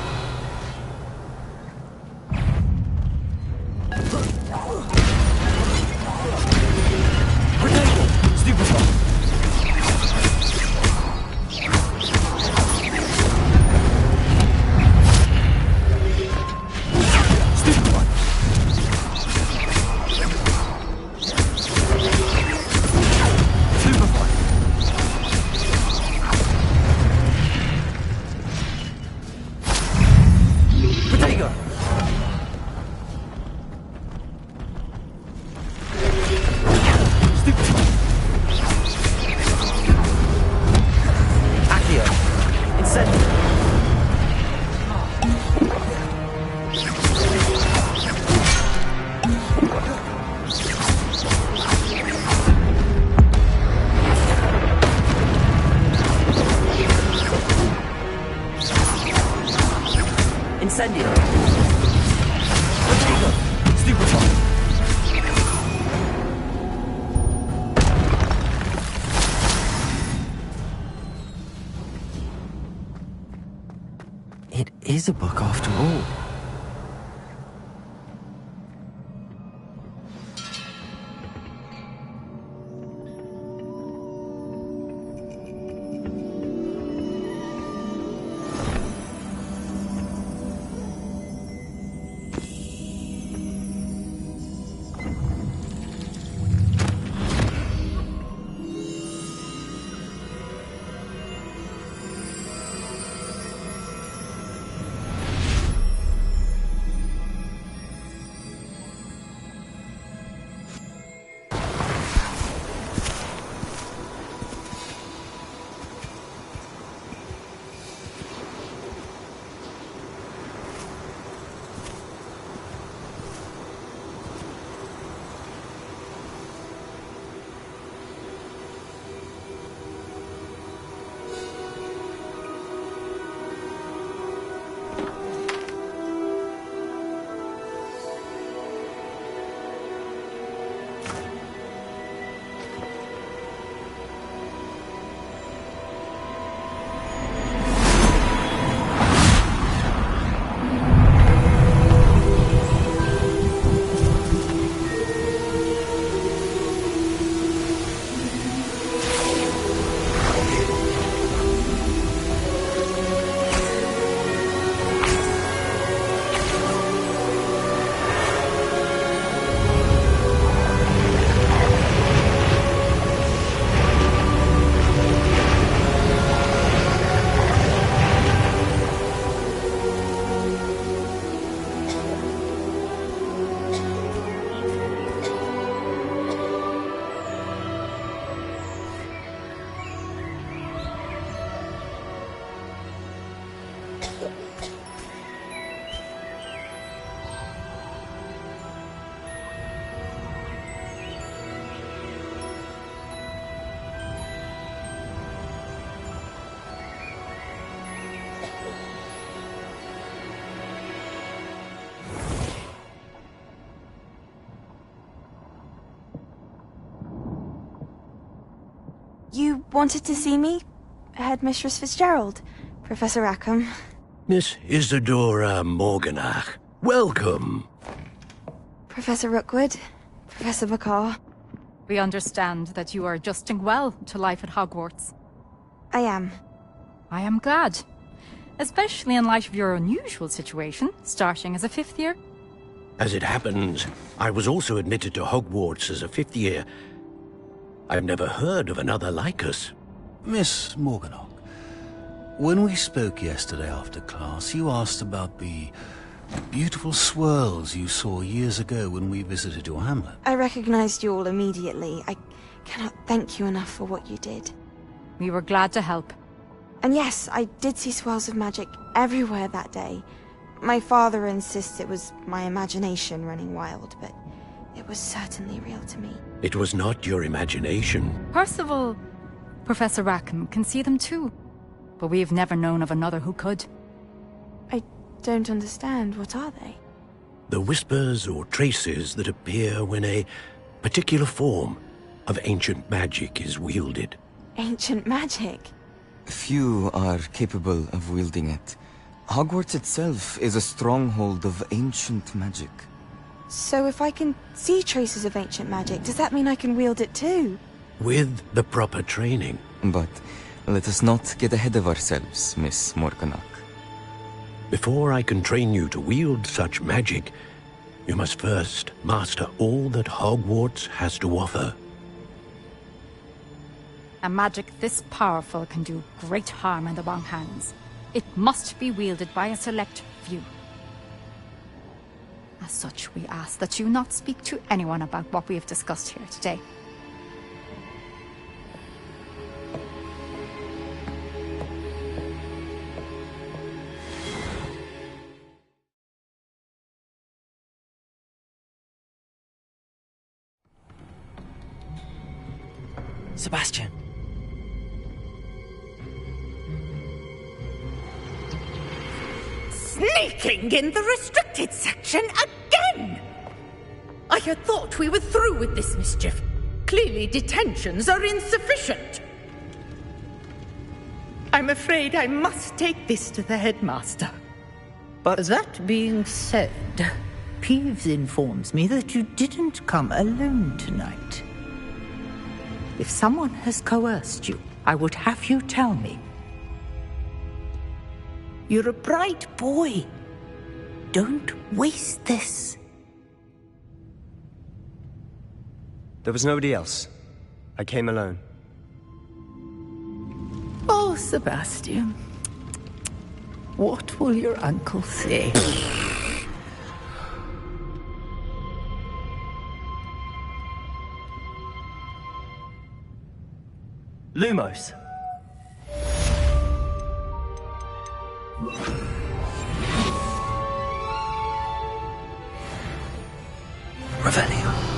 Speaker 1: It is a book after all.
Speaker 8: You wanted to see me? Headmistress Fitzgerald? Professor Rackham?
Speaker 18: Miss Isadora Morganach, welcome.
Speaker 8: Professor Rookwood? Professor McCaw?
Speaker 15: We understand that you are adjusting well to life at Hogwarts.
Speaker 8: I am.
Speaker 15: I am glad. Especially in light of your unusual situation, starting as a 5th year.
Speaker 18: As it happens, I was also admitted to Hogwarts as a 5th year. I've never heard of another like us.
Speaker 19: Miss Morganach, when we spoke yesterday after class, you asked about the beautiful swirls you saw years ago when we visited your hamlet.
Speaker 8: I recognized you all immediately. I cannot thank you enough for what you did.
Speaker 15: We were glad to help.
Speaker 8: And yes, I did see swirls of magic everywhere that day. My father insists it was my imagination running wild, but it was certainly real to me.
Speaker 18: It was not your imagination.
Speaker 15: Percival, Professor Rackham can see them too. But we have never known of another who could.
Speaker 8: I don't understand. What are they?
Speaker 18: The whispers or traces that appear when a particular form of ancient magic is wielded.
Speaker 8: Ancient magic?
Speaker 1: Few are capable of wielding it.
Speaker 20: Hogwarts itself is a stronghold of ancient magic.
Speaker 8: So if I can see traces of ancient magic, does that mean I can wield it too?
Speaker 18: With the proper training.
Speaker 20: But let us not get ahead of ourselves, Miss Morganach.
Speaker 18: Before I can train you to wield such magic, you must first master all that Hogwarts has to offer.
Speaker 21: A magic this powerful can do great harm in the wrong hands. It must be wielded by a select few. As such, we ask that you not speak to anyone about what we have discussed here today.
Speaker 1: Sebastian.
Speaker 15: Sneaking in the restricted section again! I had thought we were through with this mischief. Clearly detentions are insufficient. I'm afraid I must take this to the headmaster. But that being said, Peeves informs me that you didn't come alone tonight. If someone has coerced you, I would have you tell me. You're a bright boy. Don't waste this.
Speaker 11: There was nobody else. I came alone.
Speaker 15: Oh, Sebastian. What will your uncle say?
Speaker 1: Lumos. Revelio.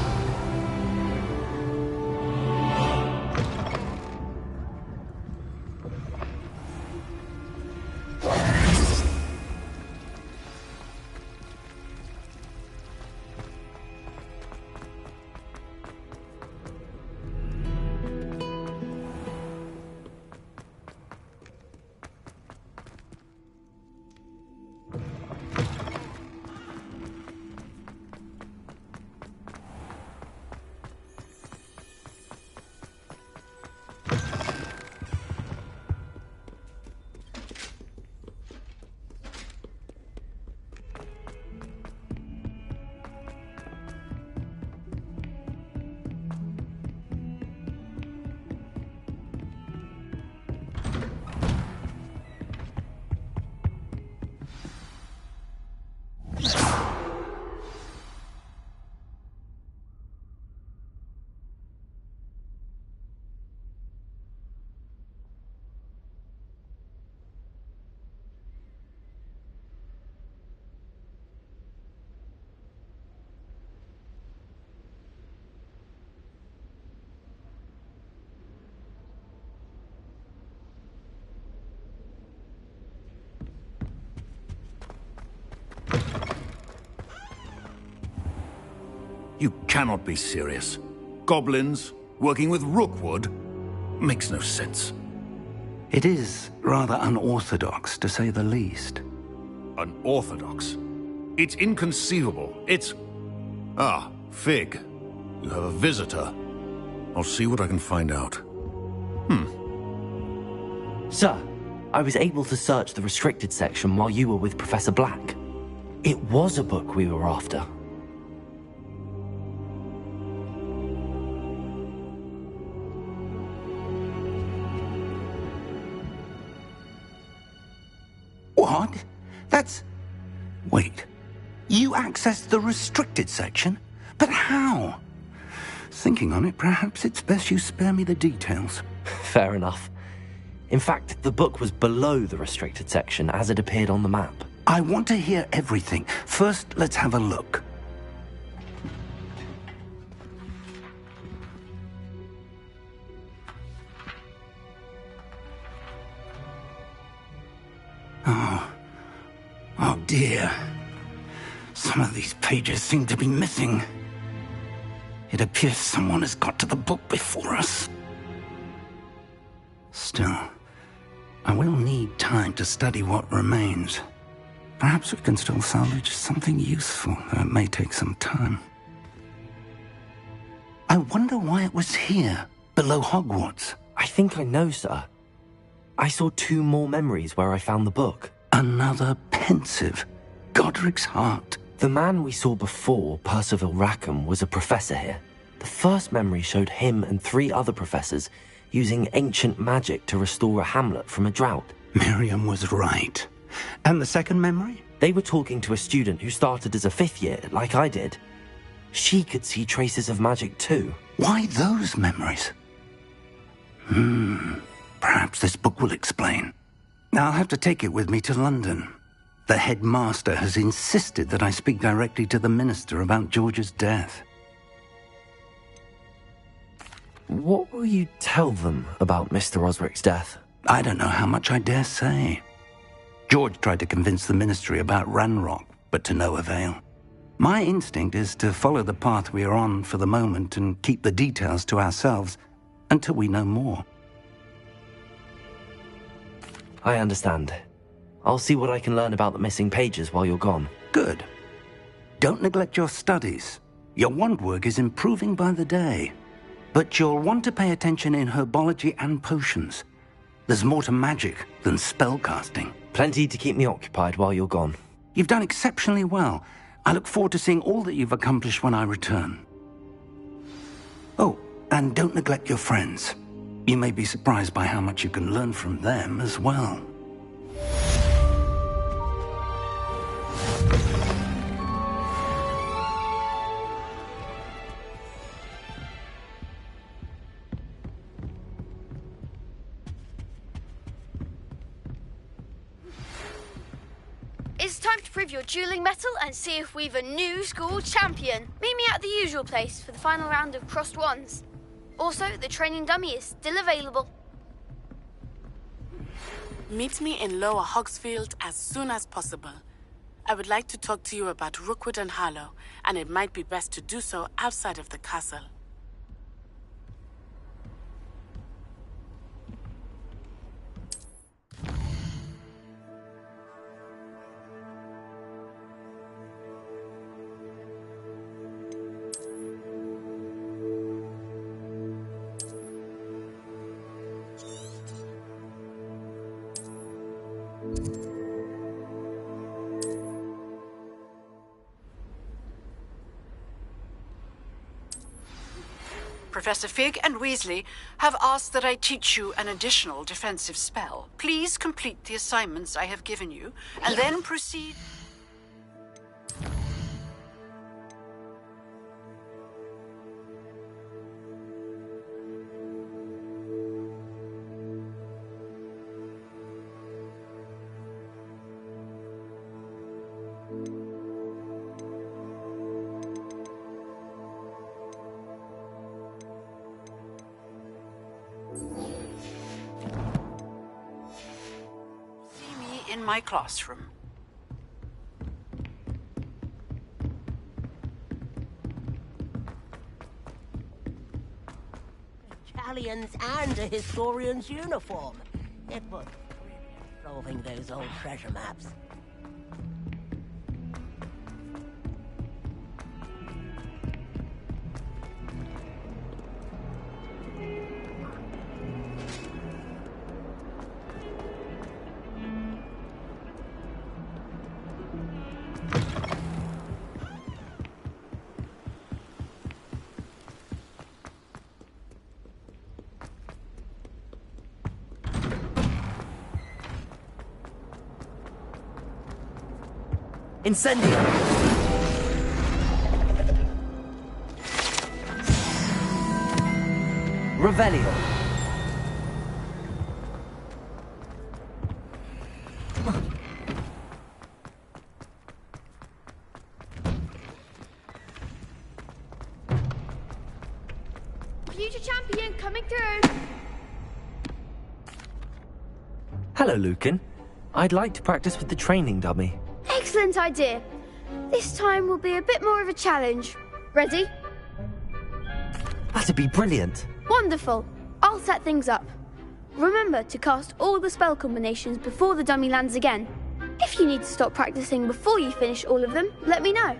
Speaker 4: You cannot be serious. Goblins working with Rookwood makes no sense.
Speaker 9: It is rather unorthodox, to say the least.
Speaker 4: Unorthodox? It's inconceivable. It's... Ah, Fig. You have a visitor. I'll see what I can find out.
Speaker 1: Sir, I was able to search the restricted section while you were with Professor Black. It was a book we were after.
Speaker 9: What? That's... Wait. You accessed the restricted section? But how? Thinking on it, perhaps it's best you spare me the details.
Speaker 1: Fair enough. In fact, the book was below the restricted section as it appeared on the map.
Speaker 9: I want to hear everything. First, let's have a look. Oh dear. Some of these pages seem to be missing. It appears someone has got to the book before us. Still, I will need time to study what remains. Perhaps we can still salvage something useful, though it may take some time. I wonder why it was here, below Hogwarts.
Speaker 1: I think I know, sir. I saw 2 more memories where I found the book.
Speaker 9: Another pensive. Godric's heart.
Speaker 1: The man we saw before, Percival Rackham, was a professor here. The first memory showed him and 3 other professors using ancient magic to restore a hamlet from a drought.
Speaker 9: Miriam was right. And the second memory?
Speaker 1: They were talking to a student who started as a 5th year, like I did. She could see traces of magic too.
Speaker 9: Why those memories? Perhaps this book will explain. Now I'll have to take it with me to London. The headmaster has insisted that I speak directly to the minister about George's death.
Speaker 1: What will you tell them about Mr. Osric's death?
Speaker 9: I don't know how much I dare say. George tried to convince the ministry about Ranrock, but to no avail. My instinct is to follow the path we are on for the moment and keep the details to ourselves until we know more.
Speaker 1: I understand. I'll see what I can learn about the missing pages while you're gone.
Speaker 9: Good. Don't neglect your studies. Your wand work is improving by the day. But you'll want to pay attention in herbology and potions. There's more to magic than spellcasting.
Speaker 1: Plenty to keep me occupied while you're gone.
Speaker 9: You've done exceptionally well. I look forward to seeing all that you've accomplished when I return. Oh, and don't neglect your friends. You may be surprised by how much you can learn from them as well.
Speaker 12: It's time to prove your dueling mettle and see if we've a new school champion. Meet me at the usual place for the final round of crossed wands. Also, the training dummy is still available.
Speaker 7: Meet me in Lower Hogsfield as soon as possible. I would like to talk to you about Rookwood and Harlow, and it might be best to do so outside of the castle.
Speaker 10: Professor Fig and Weasley have asked that I teach you an additional defensive spell. Please complete the assignments I have given you, and then proceed... in my classroom.
Speaker 2: Italians and a historian's uniform. It was solving those old treasure maps.
Speaker 1: Incendio! Revelio!
Speaker 12: Future champion coming through!
Speaker 1: Hello, Lucan. I'd like to practice with the training dummy.
Speaker 12: Excellent idea. This time will be a bit more of a challenge. Ready?
Speaker 1: That'd be brilliant.
Speaker 12: Wonderful. I'll set things up. Remember to cast all the spell combinations before the dummy lands again. If you need to stop practicing before you finish all of them, let me know.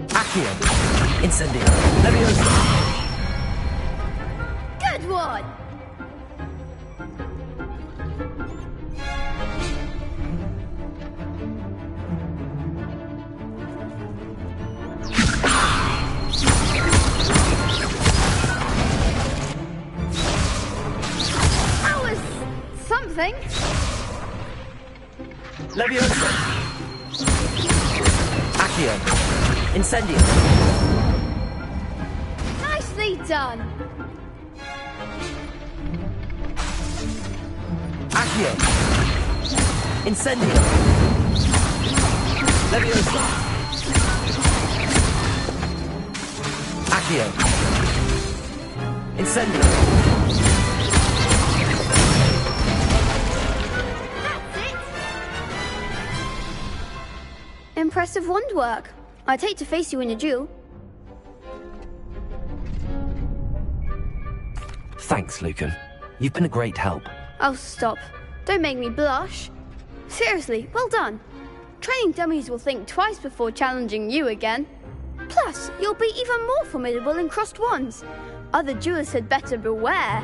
Speaker 1: Accio! Incendio! Leviosa!
Speaker 12: Good one! That was something.
Speaker 1: Leviosa! Accio! Incendio!
Speaker 12: Nicely done.
Speaker 1: Accio! Incendio! Leviosa! Accio! Incendio!
Speaker 12: Impressive wand work. I'd hate to face you in a duel.
Speaker 1: Thanks, Lucan. You've been a great help.
Speaker 12: Oh, stop. Don't make me blush. Seriously, well done. Training dummies will think twice before challenging you again. Plus, you'll be even more formidable in crossed wands. Other duelists had better beware.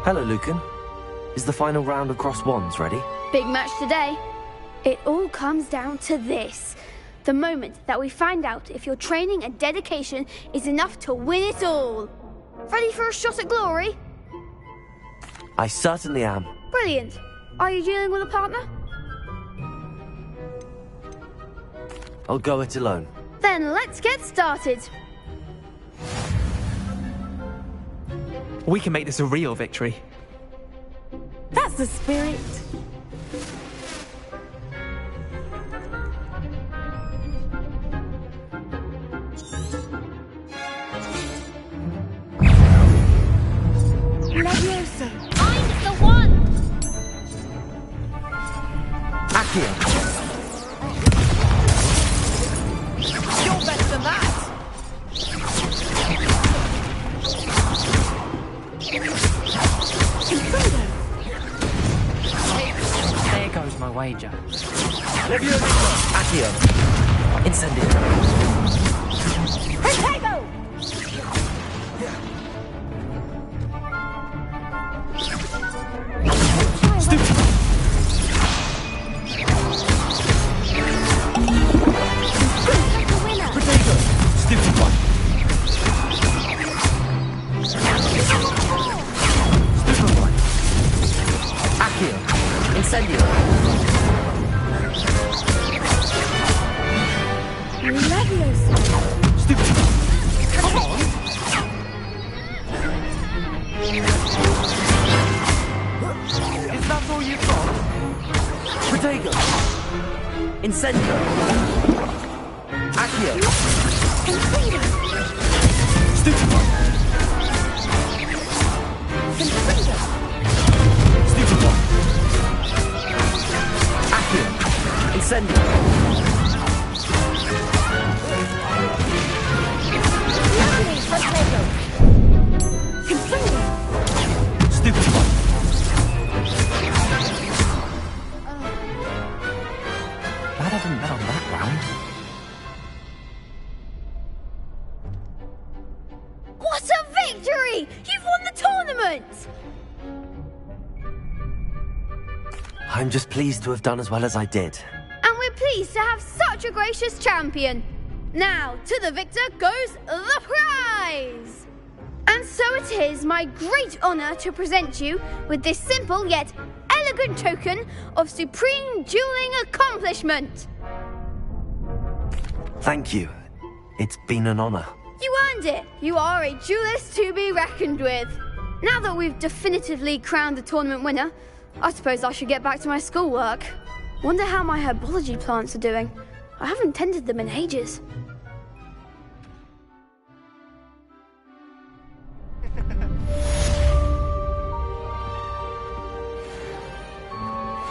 Speaker 1: Hello, Lucan. Is the final round of crossed wands ready?
Speaker 12: Big match today. It all comes down to this. The moment that we find out if your training and dedication is enough to win it all. Ready for a shot at glory?
Speaker 1: I certainly am.
Speaker 12: Brilliant. Are you dealing with a partner?
Speaker 1: I'll go it alone.
Speaker 12: Then let's get started.
Speaker 13: We can make this a real victory.
Speaker 7: That's the spirit.
Speaker 12: Leviosa. I'm the one.
Speaker 1: Accio!
Speaker 14: You're better than that!
Speaker 6: There goes my wager.
Speaker 1: Leviosa! Accio! Incendio!
Speaker 12: Protego!
Speaker 1: Stupid! Potato! Stupid one! Stupid one! Accio! Incendio!
Speaker 12: Leviosa!
Speaker 1: Stupid one!
Speaker 12: Come on!
Speaker 1: Is that all you've got? Potato! Incendio! Accio! Stupid one! Stupid one! Accio! Incendio! Stupid one! Glad I didn't bet on that round.
Speaker 12: What a victory! You've won the tournament!
Speaker 1: I'm just pleased to have done as well as I did.
Speaker 12: And we're pleased to have such a gracious champion. Now, to the victor goes the prize! And so it is my great honor to present you with this simple yet elegant token of supreme dueling accomplishment.
Speaker 1: Thank you. It's been an honor.
Speaker 12: You earned it. You are a duelist to be reckoned with. Now that we've definitively crowned the tournament winner, I suppose I should get back to my schoolwork. Wonder how my herbology plants are doing. I haven't tended them in ages.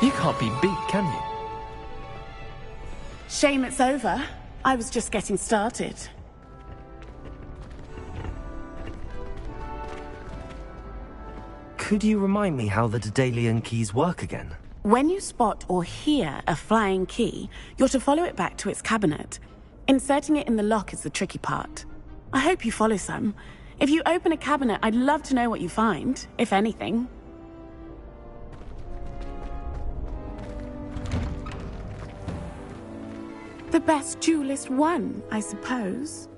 Speaker 13: You can't be beat, can you?
Speaker 7: Shame it's over. I was just getting started.
Speaker 1: Could you remind me how the Daedalian keys work again?
Speaker 7: When you spot or hear a flying key, you're to follow it back to its cabinet. Inserting it in the lock is the tricky part. I hope you follow some. If you open a cabinet, I'd love to know what you find, if anything. The best duelist won, I suppose.